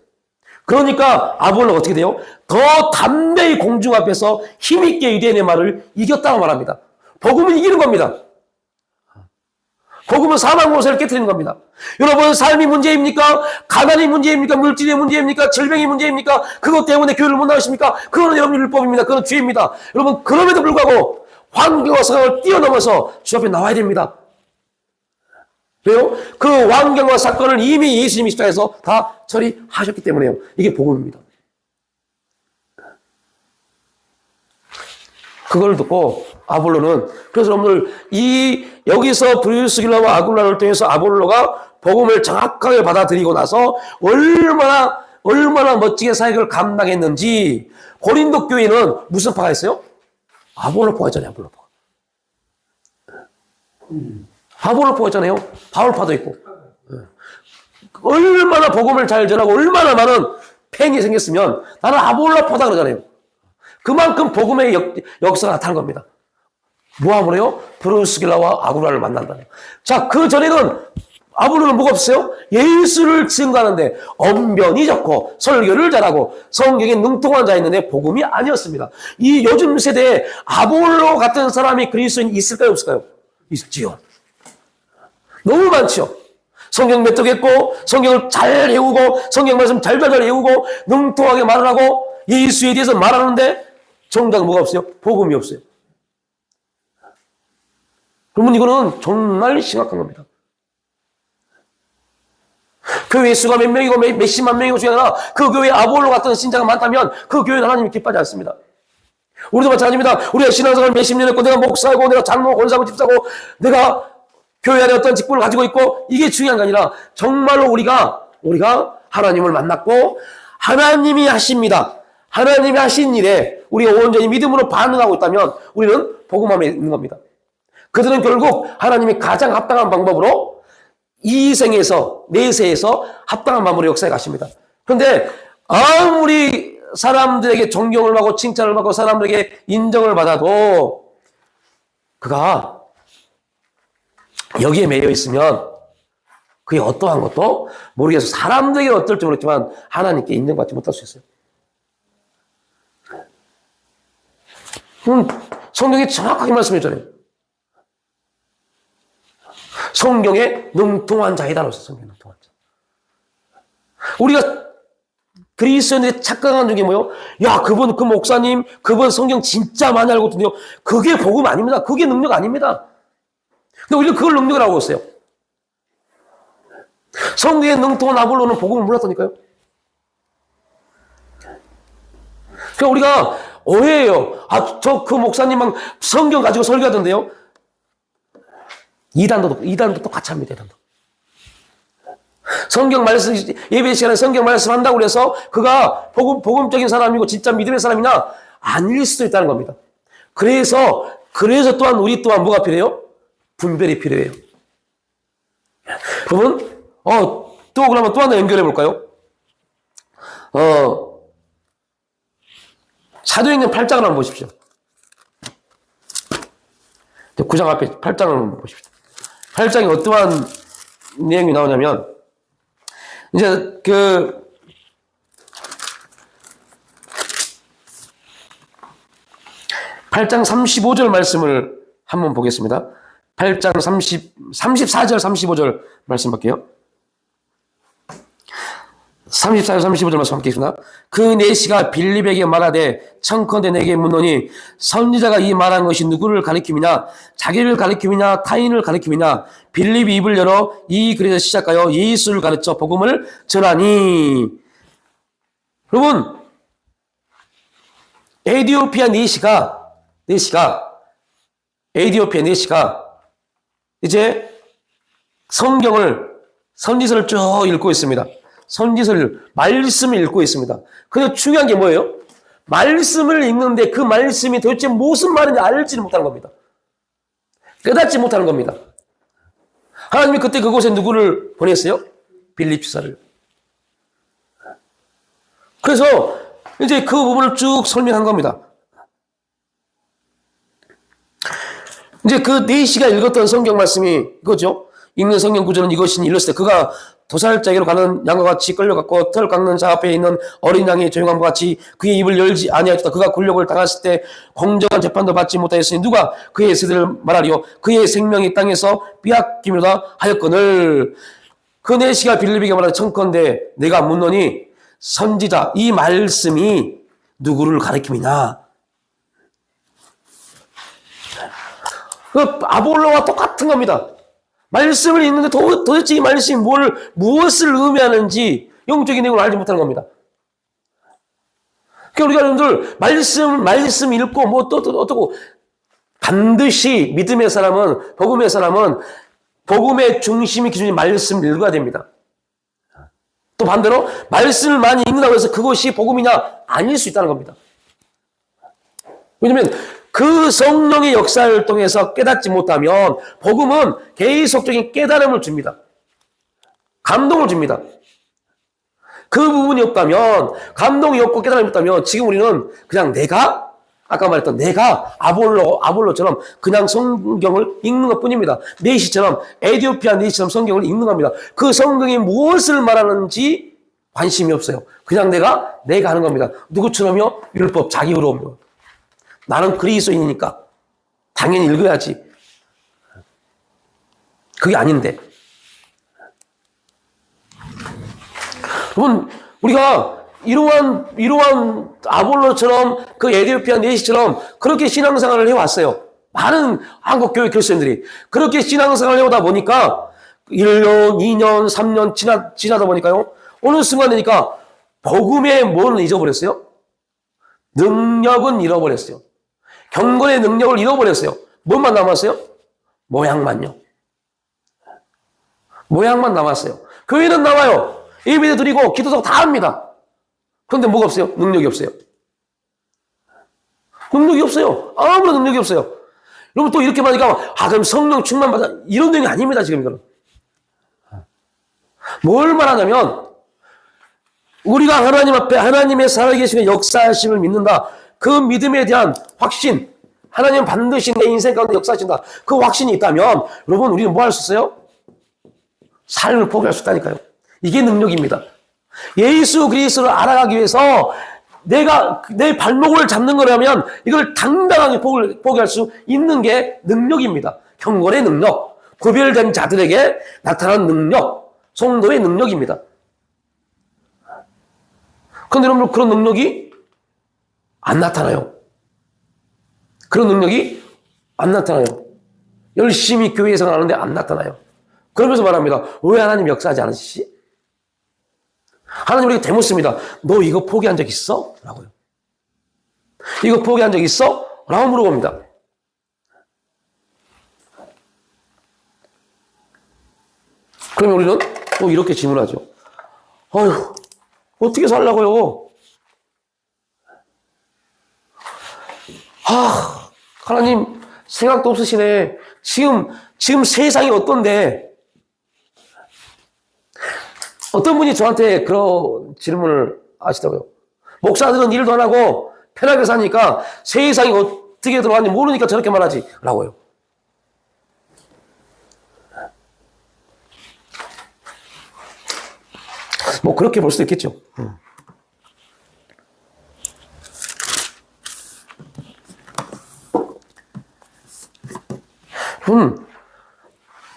그러니까 아볼로가 어떻게 돼요? 더 담대히 공중 앞에서 힘있게 유대인의 말을 이겼다고 말합니다. 복음은 이기는 겁니다. 복음은 사망 권세를 깨뜨리는 겁니다. 여러분, 삶이 문제입니까? 가난이 문제입니까? 물질이 문제입니까? 질병이 문제입니까? 그것 때문에 교회를 못 나가십니까? 그거는 여러분 율법입니다. 그건 죄입니다. 여러분, 그럼에도 불구하고 환경과 상황을 뛰어넘어서 주 앞에 나와야 됩니다. 왜요? 그 환경과 사건을 이미 예수님이 십자가에서 다 처리하셨기 때문에요. 이게 복음입니다. 그걸 듣고 아볼로는, 그래서 여러분들 여기서 브리스길라와 아굴라를 통해서 아볼로가 복음을 정확하게 받아들이고 나서 얼마나 멋지게 사역을 감당했는지, 고린도 교회는 무슨 파가 있어요? 아볼로파가 있잖아요. 아볼로파. 아볼로파가 있잖아요. 바울파도 있고. 얼마나 복음을 잘 전하고 얼마나 많은 팬이 생겼으면 나는 아볼로파다 그러잖아요. 그만큼 복음의 역사가 나타난 겁니다. 뭐하면 해요? 브루스길라와 아굴라를 만난다네요. 자, 그 전에는 아볼로는 뭐가 없어요? 예수를 증거하는데 언변이 좋고 설교를 잘하고 성경에 능통한 자였는데 복음이 아니었습니다. 이 요즘 세대에 아볼로 같은 사람이 그리스도인 있을까요? 없을까요? 있지요. 너무 많죠. 성경 메뚜겠고 성경을 잘 외우고 성경 말씀 잘 외우고 능통하게 말을 하고 예수에 대해서 말하는데 정작 뭐가 없어요? 복음이 없어요. 그러면 이거는 정말 심각한 겁니다. 교회 수가 몇 명이고 몇십만 명이고 중에 하나 그 교회에 아볼로 같은 신자가 많다면 그 교회는 하나님이 기뻐하지 않습니다. 우리도 마찬가지입니다. 우리가 신앙생활 몇십 년 했고 내가 목사고 내가 장로 권사고 집사고 내가 교회 안에 어떤 직분을 가지고 있고 이게 중요한 게 아니라 정말로 우리가 하나님을 만났고 하나님이 하십니다. 하나님이 하신 일에 우리가 온전히 믿음으로 반응하고 있다면 우리는 복음함에 있는 겁니다. 그들은 결국 하나님이 가장 합당한 방법으로 이 생에서 내세에서 합당한 방법으로 역사에 가십니다. 그런데 아무리 사람들에게 존경을 받고 칭찬을 받고 사람들에게 인정을 받아도 그가 여기에 매여 있으면 그게 어떠한 것도 모르겠어요. 사람들에게 어떨지 모르겠지만 하나님께 인정받지 못할 수 있어요. 성경이 정확하게 말씀해주잖아요. 성경에 능통한 자이다. 성경에 능통한 자. 우리가 그리스도인들의 착각한 중에 뭐요? 야, 그 목사님, 그분 성경 진짜 많이 알고 있거든요. 그게 복음 아닙니다. 그게 능력 아닙니다. 근데 우리가 그걸 능력이라고 했어요. 성경에 능통한 아볼로는 복음을 몰랐다니까요. 그러니까 우리가 오해해요. 저 그 목사님만 성경 가지고 설교하던데요. 이단도 똑같이 합니다. 이단도. 성경 말씀, 예배 시간에 성경 말씀 한다고 그래서 그가 복음적인 사람이고 진짜 믿음의 사람이나 아닐 수도 있다는 겁니다. 그래서 또한 우리 또한 뭐가 필요해요? 분별이 필요해요. 여러분, 또 그러면 또 하나 연결해 볼까요? 사도행전 8장을 한번 보십시오. 9장 앞에 8장을 한번 보십시오. 8장에 어떠한 내용이 나오냐면, 이제 8장 35절 말씀을 한번 보겠습니다. 8장 34절 35절 말씀 볼게요. 34절 35절 말씀 함께 있습니다. 그 내시가 빌립에게 말하되 청컨대 내게 묻노니 선지자가 이 말한 것이 누구를 가리킴이냐 자기를 가리킴이냐 타인을 가리킴이냐 빌립이 입을 열어 이 글에서 시작하여 예수를 가르쳐 복음을 전하니. 여러분, 에티오피아 내시가 이제 선지서를 쭉 읽고 있습니다. 말씀을 읽고 있습니다. 근데 중요한 게 뭐예요? 말씀을 읽는데 그 말씀이 도대체 무슨 말인지 알지를 못하는 겁니다. 깨닫지 못하는 겁니다. 하나님이 그때 그곳에 누구를 보냈어요? 빌립 지사를. 그래서 이제 그 부분을 쭉 설명한 겁니다. 이제 그 4시가 읽었던 성경 말씀이 이거죠. 읽는 성경 구절은 이것이니 이랬을 때 그가 도살자에게로 가는 양과 같이 끌려갔고 털 깎는 자 앞에 있는 어린 양의 조용함과 같이 그의 입을 열지 아니하였다. 그가 굴욕을 당했을 때 공정한 재판도 받지 못하였으니 누가 그의 세대를 말하리요. 그의 생명이 땅에서 빼앗기며다 하였거늘. 그 4시가 빌립에게 말하되 청컨대 내가 묻노니 선지자 이 말씀이 누구를 가리킴이냐. 그 아볼로와 똑같은 겁니다. 말씀을 읽는데 도대체 이 말씀이 무엇을 의미하는지 영적인 내용을 알지 못하는 겁니다. 그러니까 우리가 여러분들 말씀 읽고 뭐 또 어떻고 반드시 믿음의 사람은 복음의 중심이 기준이 말씀을 읽어야 됩니다. 또 반대로 말씀을 많이 읽는다고 해서 그것이 복음이냐 아닐 수 있다는 겁니다. 왜냐하면 그 성령의 역사를 통해서 깨닫지 못하면 복음은 계속적인 깨달음을 줍니다. 감동을 줍니다. 그 부분이 없다면 감동이 없고 깨달음이 없다면 지금 우리는 그냥 아까 말했던 내가 아볼로처럼 그냥 성경을 읽는 것뿐입니다. 네시처럼 에디오피아 네시처럼 성경을 읽는 겁니다. 그 성경이 무엇을 말하는지 관심이 없어요. 그냥 내가 하는 겁니다. 누구처럼요? 율법 자기 의로움요. 나는 그리스도인이니까 당연히 읽어야지. 그게 아닌데. 여러분, 우리가 이러한 아볼로처럼 그 에디오피아 네시처럼 그렇게 신앙생활을 해왔어요. 많은 한국 교회 교수님들이 그렇게 신앙생활을 해오다 보니까 1년, 2년, 3년 지나다 보니까요. 어느 순간이니까 복음의 뭐는 잊어버렸어요? 능력은 잃어버렸어요. 경건의 능력을 잃어버렸어요. 뭐만 남았어요? 모양만요. 모양만 남았어요. 교회는 나와요. 예배도 드리고 기도도 다 합니다. 그런데 뭐가 없어요? 능력이 없어요. 능력이 없어요. 아무런 능력이 없어요. 여러분 또 이렇게 말하니까 그럼 성령 충만받아 이런 내용이 아닙니다. 지금 이거는. 뭘 말하냐면 우리가 하나님 앞에 하나님의 살아계시는 역사하심을 믿는다. 그 믿음에 대한 확신, 하나님 반드시 내 인생 가운데 역사하신다. 그 확신이 있다면 여러분 우리는 뭐 할 수 있어요? 삶을 포기할 수 있다니까요. 이게 능력입니다. 예수 그리스도를 알아가기 위해서 내가 내 발목을 잡는 거라면 이걸 당당하게 포기할 수 있는 게 능력입니다. 경건의 능력, 구별된 자들에게 나타난 능력, 성도의 능력입니다. 그런데 여러분 그런 능력이 안 나타나요. 그런 능력이 안 나타나요. 열심히 교회에서 하는데 안 나타나요. 그러면서 말합니다. 왜 하나님 역사하지 않으시지? 하나님 우리에게 대묻습니다. 너 이거 포기한 적 있어? 라고요. 이거 포기한 적 있어? 라고 물어봅니다. 그러면 우리는 또 이렇게 질문하죠. 어휴, 어떻게 살라고요? 하나님 생각도 없으시네. 지금 세상이 어떤데? 어떤 분이 저한테 그런 질문을 하시더라고요. 목사들은 일도 안 하고 편하게 사니까 세상이 어떻게 들어가는지 모르니까 저렇게 말하지. 라고요. 뭐 그렇게 볼 수도 있겠죠.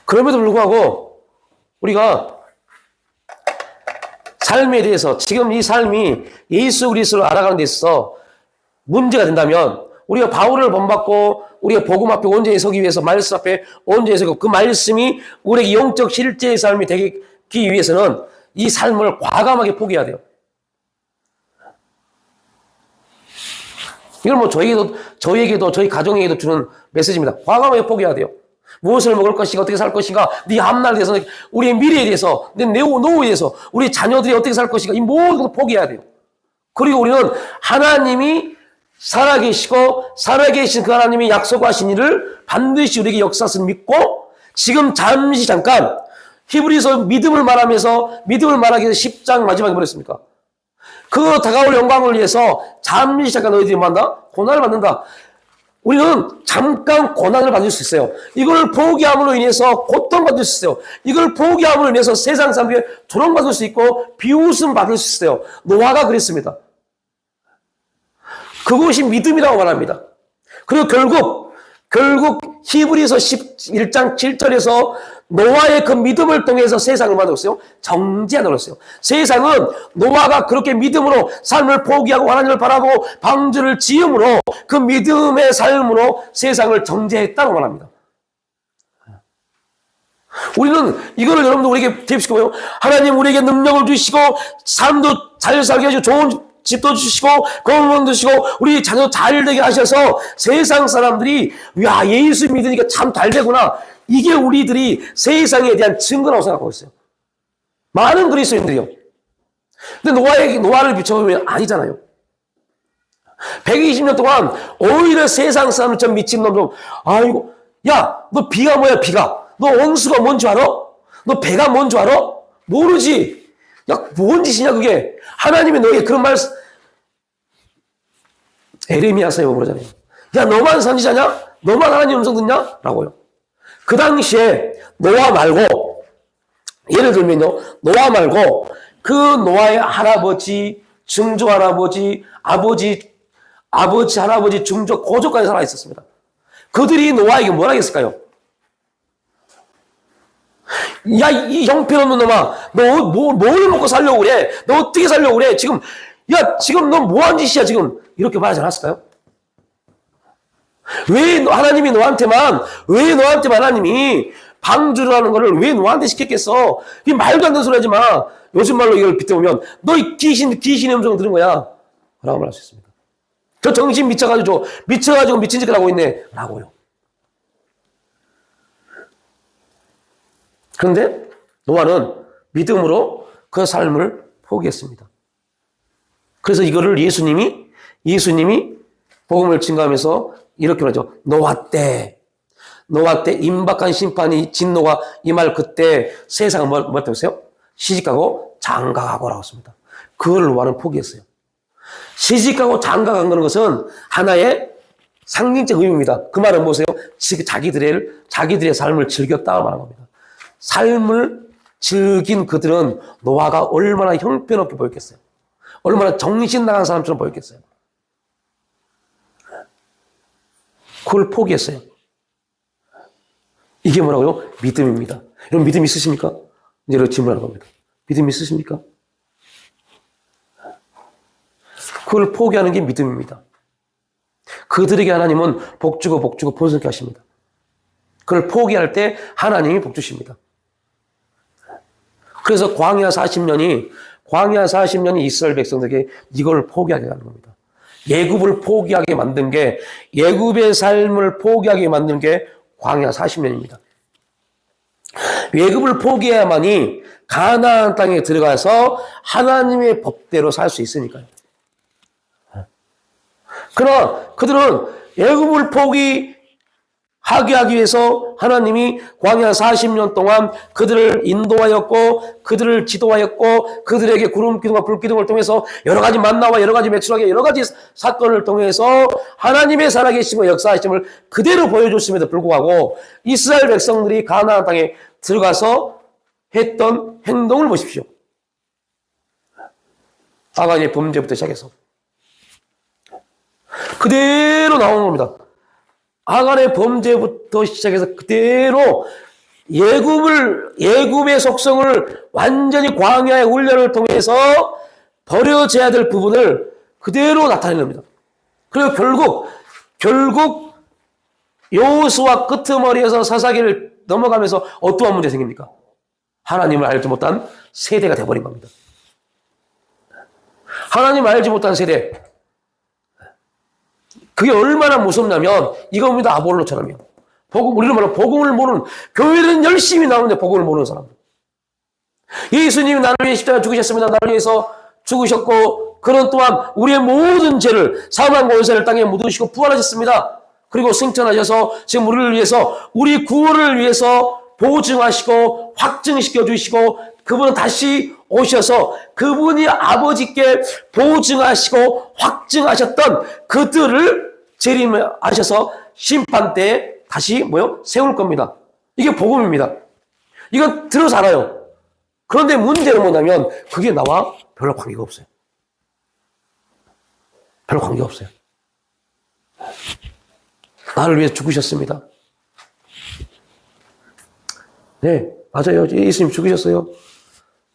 그럼에도 불구하고 우리가 삶에 대해서 지금 이 삶이 예수 그리스도를 알아가는 데 있어서 문제가 된다면 우리가 바울을 본받고 우리가 복음 앞에 온전히 서기 위해서 말씀 앞에 온전히 서고 그 말씀이 우리에게 영적 실제의 삶이 되기 위해서는 이 삶을 과감하게 포기해야 돼요. 이건 뭐 저희에게도 저희 가정에게도 주는 메시지입니다. 과감하게 포기해야 돼요. 무엇을 먹을 것인가, 어떻게 살 것인가, 네 앞날에 대해서, 우리의 미래에 대해서, 내 노후에 대해서, 우리 자녀들이 어떻게 살 것인가, 이 모든 것을 포기해야 돼요. 그리고 우리는 하나님이 살아계시고, 살아계신 그 하나님이 약속하신 일을 반드시 우리에게 역사하심을 믿고, 지금 잠깐, 히브리서 믿음을 말하기 위해서 10장 마지막에 뭐랬습니까? 그 다가올 영광을 위해서 잠시 잠깐 너희들이 뭐한다? 고난을 받는다. 우리는 잠깐 고난을 받을 수 있어요. 이걸 포기함으로 인해서 고통받을 수 있어요. 이걸 포기함으로 인해서 세상 사람에게 조롱받을 수 있고 비웃음 받을 수 있어요. 노아가 그랬습니다. 그것이 믿음이라고 말합니다. 그리고 결국 히브리서 11장 7절에서 노아의 그 믿음을 통해서 세상을 만들었어요. 정죄하라고 했어요. 세상은 노아가 그렇게 믿음으로 삶을 포기하고 하나님을 바라보고 방주를 지음으로 그 믿음의 삶으로 세상을 정죄했다고 말합니다. 우리는 이거를 여러분들 우리에게 대입시켜봐요. 하나님 우리에게 능력을 주시고 삶도 잘 살게 해주시고 좋은 집도 주시고 건강도 주시고 우리 자녀도 잘 되게 하셔서 세상 사람들이 야 예수 믿으니까 참 잘 되구나. 이게 우리들이 세상에 대한 증거라고 생각하고 있어요. 많은 그리스도인들이요. 근데 노아를 비춰보면 아니잖아요. 120년 동안 오히려 세상 사람들처럼 미친 놈좀 아이고 야 너 비가 뭐야 비가 너 원수가 뭔지 알아? 너 배가 뭔지 알아? 모르지. 야 뭔 짓이냐 그게. 하나님이 너에게 그런 말 에레미야서에 그러잖아요. 야 너만 선지자냐? 너만 하나님 음성 듣냐? 라고요. 그 당시에 노아 말고 예를 들면요. 노아 말고 그 노아의 할아버지, 증조할아버지, 아버지, 할아버지, 증조, 고조까지 살아 있었습니다. 그들이 노아에게 뭐라 했을까요? 야, 이 형편없는 놈아, 너 뭘 먹고 살려고 그래? 너 어떻게 살려고 그래? 지금 너 뭐한 짓이야, 지금? 이렇게 말하지 않았을까요? 왜 너한테만 하나님이 방주를 하는 거를 왜 너한테 시켰겠어? 이 말도 안 되는 소리 하지 마. 요즘 말로 이걸 빗대보면, 너 이 귀신의 음성을 들은 거야. 라고 말할 수 있습니다. 저 정신 미쳐가지고 미친 짓을 하고 있네. 라고요. 그런데 노아는 믿음으로 그 삶을 포기했습니다. 그래서 이거를 예수님이 복음을 증거하면서 이렇게 말하죠. 노아 때 임박한 심판이 진노가 임할 그때 세상은 뭐라고 했어요? 시집가고 장가가고라고 했습니다. 그걸 노아는 포기했어요. 시집가고 장가간 거는 것은 하나의 상징적 의미입니다. 그 말은 뭐세요? 자기들의 삶을 즐겼다 말하는 겁니다. 삶을 즐긴 그들은 노아가 얼마나 형편없게 보였겠어요. 얼마나 정신 나간 사람처럼 보였겠어요. 그걸 포기했어요. 이게 뭐라고요? 믿음입니다. 여러분 믿음 있으십니까? 이제 여러분 질문하는 겁니다. 믿음 있으십니까? 그걸 포기하는 게 믿음입니다. 그들에게 하나님은 복주고 번성케 하십니다. 그걸 포기할 때 하나님이 복주십니다. 그래서 광야 40년이 이스라엘 백성들에게 이걸 포기하게 하는 겁니다. 예굽을 포기하게 만든 게, 예굽의 삶을 포기하게 만든 게 광야 40년입니다. 예굽을 포기해야만이 가나안 땅에 들어가서 하나님의 법대로 살 수 있으니까요. 그러나 그들은 예굽을 포기하게 하기 위해서 하나님이 광야 40년 동안 그들을 인도하였고 그들을 지도하였고 그들에게 구름기둥과 불기둥을 통해서 여러 가지 만나와 여러 가지 매출하게 여러 가지 사건을 통해서 하나님의 살아계심과 역사하심을 그대로 보여줬음에도 불구하고 이스라엘 백성들이 가나안 땅에 들어가서 했던 행동을 보십시오. 아간의 범죄부터 시작해서 그대로 나오는 겁니다. 아간의 범죄부터 시작해서 그대로 예굽의 속성을 완전히 광야의 훈련을 통해서 버려져야 될 부분을 그대로 나타내는 겁니다. 그리고 결국 여호수아 끄트머리에서 사사기를 넘어가면서 어떠한 문제 생깁니까? 하나님을 알지 못한 세대가 되어버린 겁니다. 하나님을 알지 못한 세대. 그게 얼마나 무섭냐면 이겁니다. 아볼로처럼요. 우리는 말로 복음을 모르는, 교회는 열심히 나오는데 복음을 모르는 사람들. 예수님이 나를 위해 십자가 죽으셨습니다. 나를 위해서 죽으셨고 그는 또한 우리의 모든 죄를 사망과 원세를 땅에 묻으시고 부활하셨습니다. 그리고 승천하셔서 지금 우리를 위해서 우리 구원을 위해서 보증하시고 확증시켜 주시고 그분은 다시 오셔서 그분이 아버지께 보증하시고 확증하셨던 그들을 재림하셔서 심판 때 다시 세울 겁니다. 이게 복음입니다. 이건 들어서 알아요. 그런데 문제는 뭐냐면 그게 나와 별로 관계가 없어요. 별로 관계가 없어요. 나를 위해 죽으셨습니다. 네, 맞아요. 예수님 죽으셨어요.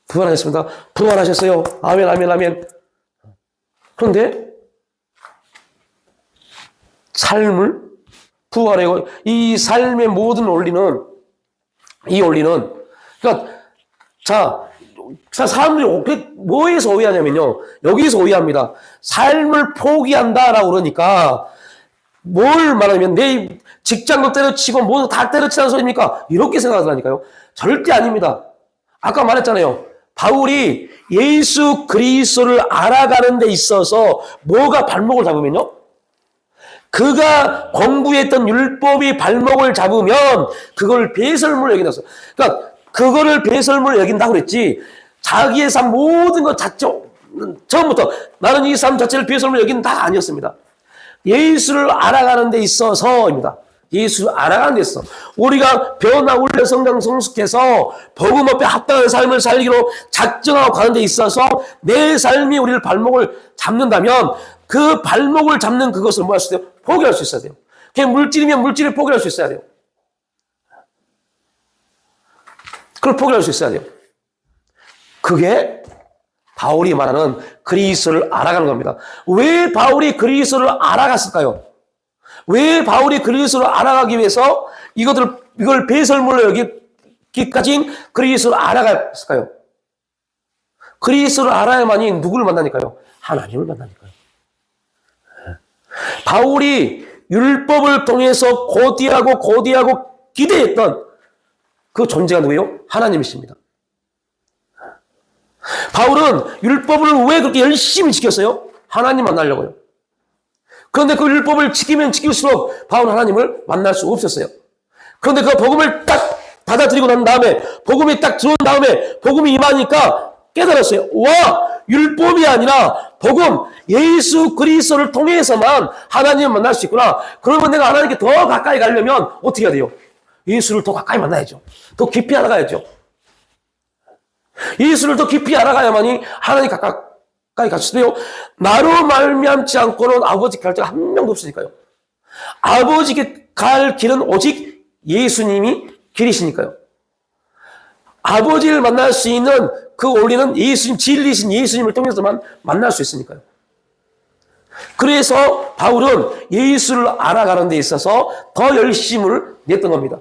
부활하셨습니다. 부활하셨어요. 아멘, 아멘, 아멘. 그런데 삶을 부활하고 이 삶의 모든 원리는 그러니까 사람들이 뭐에서 오해하냐면요. 여기서 오해합니다. 삶을 포기한다라고 그러니까 뭘 말하냐면 내 직장도 때려치고 모두 다 때려치라는 소리입니까? 이렇게 생각하더라니까요. 절대 아닙니다. 아까 말했잖아요. 바울이 예수 그리스도를 알아가는 데 있어서 뭐가 발목을 잡으면요? 그가 공부했던 율법이 발목을 잡으면 그걸 배설물로 여긴다고 했어요. 그러니까 그거를 배설물로 여긴다고 그랬지 자기의 삶 모든 것 자체 처음부터 나는 이 삶 자체를 배설물로 여긴다 아니었습니다. 예수를 알아가는 데 있어서입니다. 예수를 알아가는 데 있어. 우리가 변화, 훈련, 성장, 성숙해서 복음 앞에 합당한 삶을 살기로 작정하고 가는 데 있어서 내 삶이 우리를 발목을 잡는다면 그 발목을 잡는 그것을 뭐 할 수 있어요? 포기할 수 있어야 돼요. 그냥 물질이면 물질을 포기할 수 있어야 돼요. 그걸 포기할 수 있어야 돼요. 그게 바울이 말하는 그리스도를 알아가는 겁니다. 왜 바울이 그리스도를 알아갔을까요? 왜 바울이 그리스도를 알아가기 위해서 이걸 배설물로 여기까지 그리스도를 알아갔을까요? 그리스도를 알아야만이 누구를 만나니까요? 하나님을 만나니까요. 바울이 율법을 통해서 고대하고 기대했던 그 존재가 누구예요? 하나님이십니다. 바울은 율법을 왜 그렇게 열심히 지켰어요? 하나님 만나려고요. 그런데 그 율법을 지키면 지킬수록 바울은 하나님을 만날 수 없었어요. 그런데 그 복음을 딱 받아들이고 난 다음에 복음이 딱 들어온 다음에 복음이 임하니까 깨달았어요. 와, 율법이 아니라 복음, 예수 그리스도를 통해서만 하나님을 만날 수 있구나. 그러면 내가 하나님께 더 가까이 가려면 어떻게 해야 돼요? 예수를 더 가까이 만나야죠. 더 깊이 알아가야죠. 예수를 더 깊이 알아가야만이 하나님 가까이 갈 수 있어요. 나로 말미암지 않고는 아버지께 갈 자가 한 명도 없으니까요. 아버지께 갈 길은 오직 예수님이 길이시니까요. 아버지를 만날 수 있는 그 원리는 예수님, 진리신 예수님을 통해서만 만날 수 있으니까요. 그래서 바울은 예수를 알아가는 데 있어서 더 열심을 냈던 겁니다.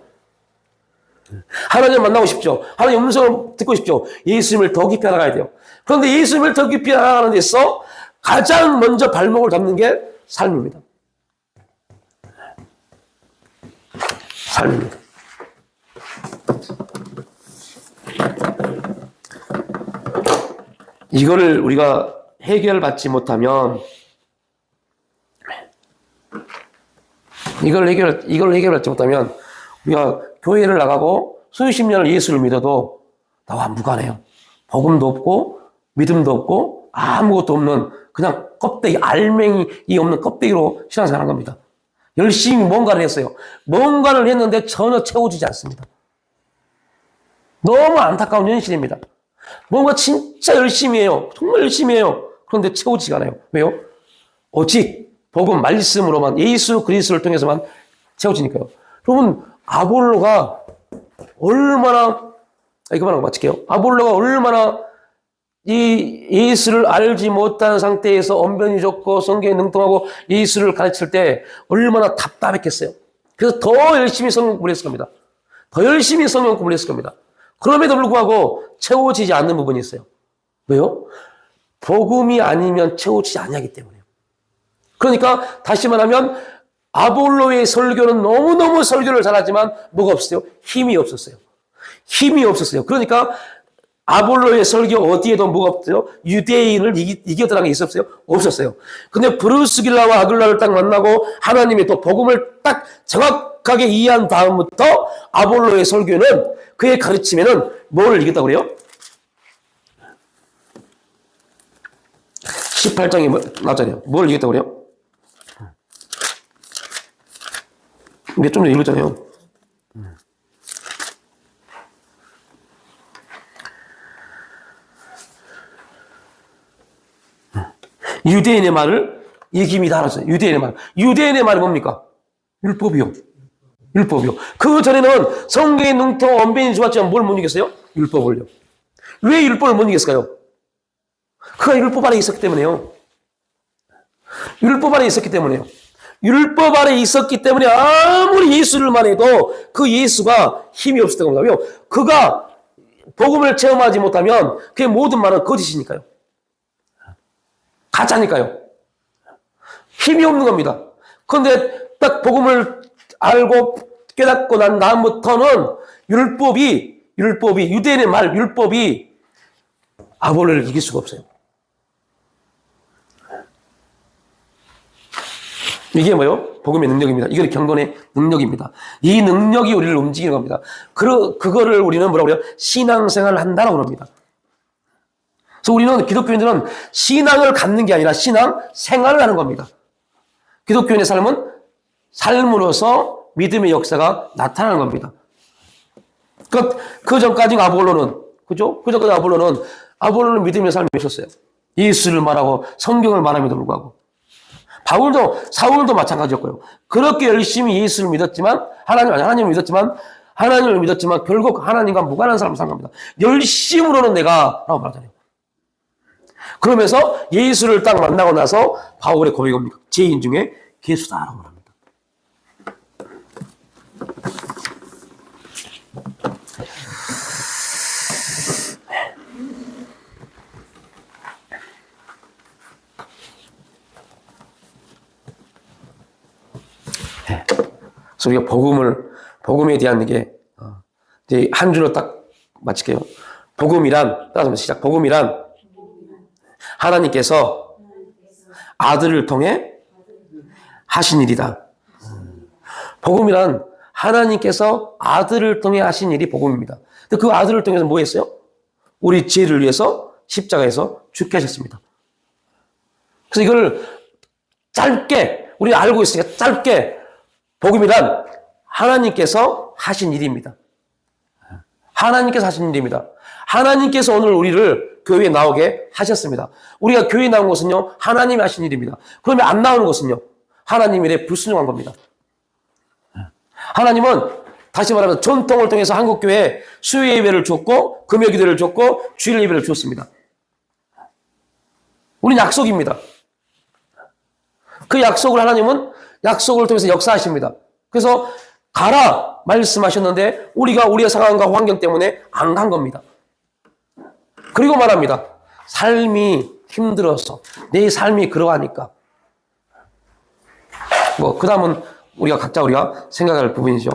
하나님 만나고 싶죠. 하나님 음성을 듣고 싶죠. 예수님을 더 깊이 알아가야 돼요. 그런데 예수님을 더 깊이 알아가는 데 있어 가장 먼저 발목을 잡는 게 삶입니다. 삶입니다. 이거를 우리가 해결받지 못하면 이걸 해결받지 못하면 우리가 교회를 나가고 수십 년을 예수를 믿어도 나와 무관해요. 복음도 없고 믿음도 없고 아무것도 없는 그냥 껍데기, 알맹이 없는 껍데기로 신앙생활 한 겁니다. 열심히 뭔가를 했어요. 뭔가를 했는데 전혀 채워지지 않습니다. 너무 안타까운 현실입니다. 뭔가 진짜 열심히 해요. 정말 열심히 해요. 그런데 채워지지 않아요. 왜요? 오직 복음 말씀으로만 예수 그리스도를 통해서만 채워지니까요. 여러분 아볼로가 얼마나 이거만 마칠게요. 아볼로가 얼마나 이 예수를 알지 못한 상태에서 언변이 좋고 성경에 능통하고 예수를 가르칠 때 얼마나 답답했겠어요. 그래서 더 열심히 성경 공부를 했을 겁니다. 더 열심히 성경 공부를 했을 겁니다. 그럼에도 불구하고 채워지지 않는 부분이 있어요. 왜요? 복음이 아니면 채워지지 않냐기 때문에요. 그러니까 다시 말하면 아볼로의 설교는 너무너무 설교를 잘하지만 뭐가 없어요? 힘이 없었어요. 힘이 없었어요. 그러니까 아볼로의 설교 어디에도 뭐가 없어요? 유대인을 이겨들어간 게 있었어요? 없었어요. 근데 브루스길라와 아굴라를 딱 만나고 하나님의 또 복음을 딱 정확하게 이해한 다음부터 아볼로의 설교는 그의 가르침에는 뭘 이겼다고 그래요? 18장에 나왔잖아요. 뭘 이겼다고 그래요? 이게 좀 전에 읽었잖아요. 유대인의 말을 이깁니다. 유대인의 말. 유대인의 말이 뭡니까? 율법이요. 율법이요. 그 전에는 성경의 능통 언변이 좋았지만 뭘 못 이겼어요? 율법을요. 왜 율법을 못 이겼을까요? 그가 율법 아래 있었기 때문에요. 율법 아래 있었기 때문에요. 율법 아래 있었기 때문에 아무리 예수를 말해도 그 예수가 힘이 없었던 겁니다. 왜요? 그가 복음을 체험하지 못하면 그의 모든 말은 거짓이니까요. 가짜니까요. 힘이 없는 겁니다. 그런데 딱 복음을 알고 깨닫고 난 다음부터는 율법이 유대인의 말 율법이 아볼로를 이길 수가 없어요. 이게 뭐요? 복음의 능력입니다. 이게 경건의 능력입니다. 이 능력이 우리를 움직이는 겁니다. 그거를 우리는 뭐라고 그래요? 신앙생활을 한다라고 합니다. 그래서 우리는 기독교인들은 신앙을 갖는 게 아니라 신앙생활을 하는 겁니다. 기독교인의 삶은 삶으로서 믿음의 역사가 나타나는 겁니다. 그 전까지 아볼로는, 그죠? 그 전까지 아볼로는 믿음의 삶이 없었어요. 예수를 말하고 성경을 말함에도 불구하고. 사울도 마찬가지였고요. 그렇게 열심히 예수를 믿었지만, 하나님을 믿었지만, 결국 하나님과 무관한 삶을 산 겁니다. 열심으로는 라고 말하잖아요. 그러면서 예수를 딱 만나고 나서 바울의 고백이 뭡니까? 죄인 중에 괴수다라고 말합니다. 그래서 우리가 복음에 대한 이제 한 줄로 딱 마칠게요. 복음이란 하나님께서 아들을 통해 하신 일이다. 복음이란 하나님께서 아들을 통해 하신 일이 복음입니다. 근데 그 아들을 통해서 뭐 했어요? 우리 죄를 위해서 십자가에서 죽게 하셨습니다. 그래서 이걸 짧게 우리 알고 있으니까 짧게 복음이란 하나님께서 하신 일입니다. 하나님께서 하신 일입니다. 하나님께서 오늘 우리를 교회에 나오게 하셨습니다. 우리가 교회에 나온 것은요, 하나님이 하신 일입니다. 그러면 안 나오는 것은요, 하나님 일에 불순종한 겁니다. 하나님은 다시 말하면 전통을 통해서 한국교회에 수요 예배를 줬고, 금요 기도를 줬고, 주일 예배를 줬습니다. 우리는 약속입니다. 그 약속을 하나님은 약속을 통해서 역사하십니다. 그래서 가라 말씀하셨는데 우리가 상황과 환경 때문에 안 간 겁니다. 그리고 말합니다. 삶이 힘들어서 내 삶이 그러하니까 그 다음은 각자 생각할 부분이죠.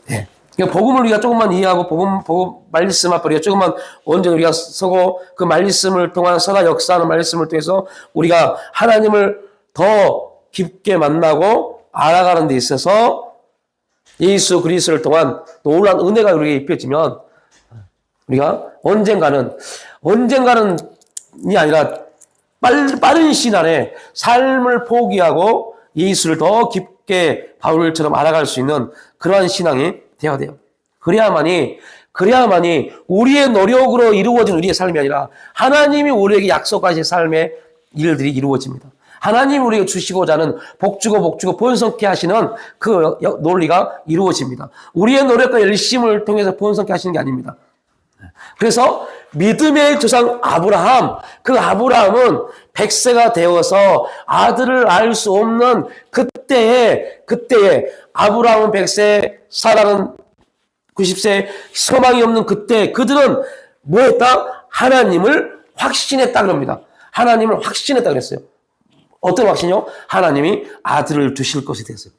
네. 그러니까 복음을 우리가 조금만 이해하고 복음 말씀 앞에 우리가 조금만 온전히 우리가 서고 그 말씀을 통한 선한 역사하는 말씀을 통해서 우리가 하나님을 더 깊게 만나고 알아가는 데 있어서 예수 그리스도를 통한 놀라운 은혜가 우리에게 입혀지면 우리가 언젠가는이 아니라 빠른 시간 안에 삶을 포기하고 예수를 더 깊게 바울처럼 알아갈 수 있는 그러한 신앙이 되어야 돼요. 그래야만이 우리의 노력으로 이루어진 우리의 삶이 아니라 하나님이 우리에게 약속하신 삶의 일들이 이루어집니다. 하나님이 우리에게 주시고자 하는 복주고 번성케 하시는 그 논리가 이루어집니다. 우리의 노력과 열심을 통해서 번성케 하시는 게 아닙니다. 그래서 믿음의 조상 그 아브라함은 100세가 되어서 아들을 알 수 없는 그때에 아브라함은 100세, 사라는 90세, 소망이 없는 그때 그들은 뭐 했다? 하나님을 확신했다 그럽니다. 하나님을 확신했다 그랬어요. 어떤 확신이요? 하나님이 아들을 주실 것이 됐어요.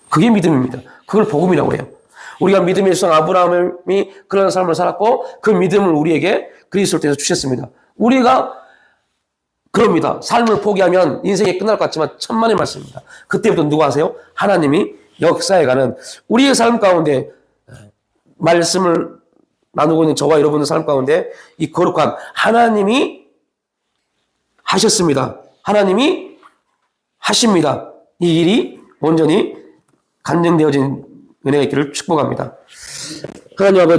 그게 믿음입니다. 그걸 복음이라고 해요. 우리가 믿음의 조상 아브라함이 그런 삶을 살았고 그 믿음을 우리에게 그리스도를 통해서 주셨습니다. 우리가 그럽니다. 삶을 포기하면 인생이 끝날 것 같지만 천만의 말씀입니다. 그때부터 누가 하세요? 하나님이 역사해가는 우리의 삶 가운데 말씀을 나누고 있는 저와 여러분의 삶 가운데 이 거룩한 하나님이 하셨습니다. 하나님이 하십니다. 이 일이 온전히 간증되어진 은혜가 있기를 축복합니다. 하나님 아버지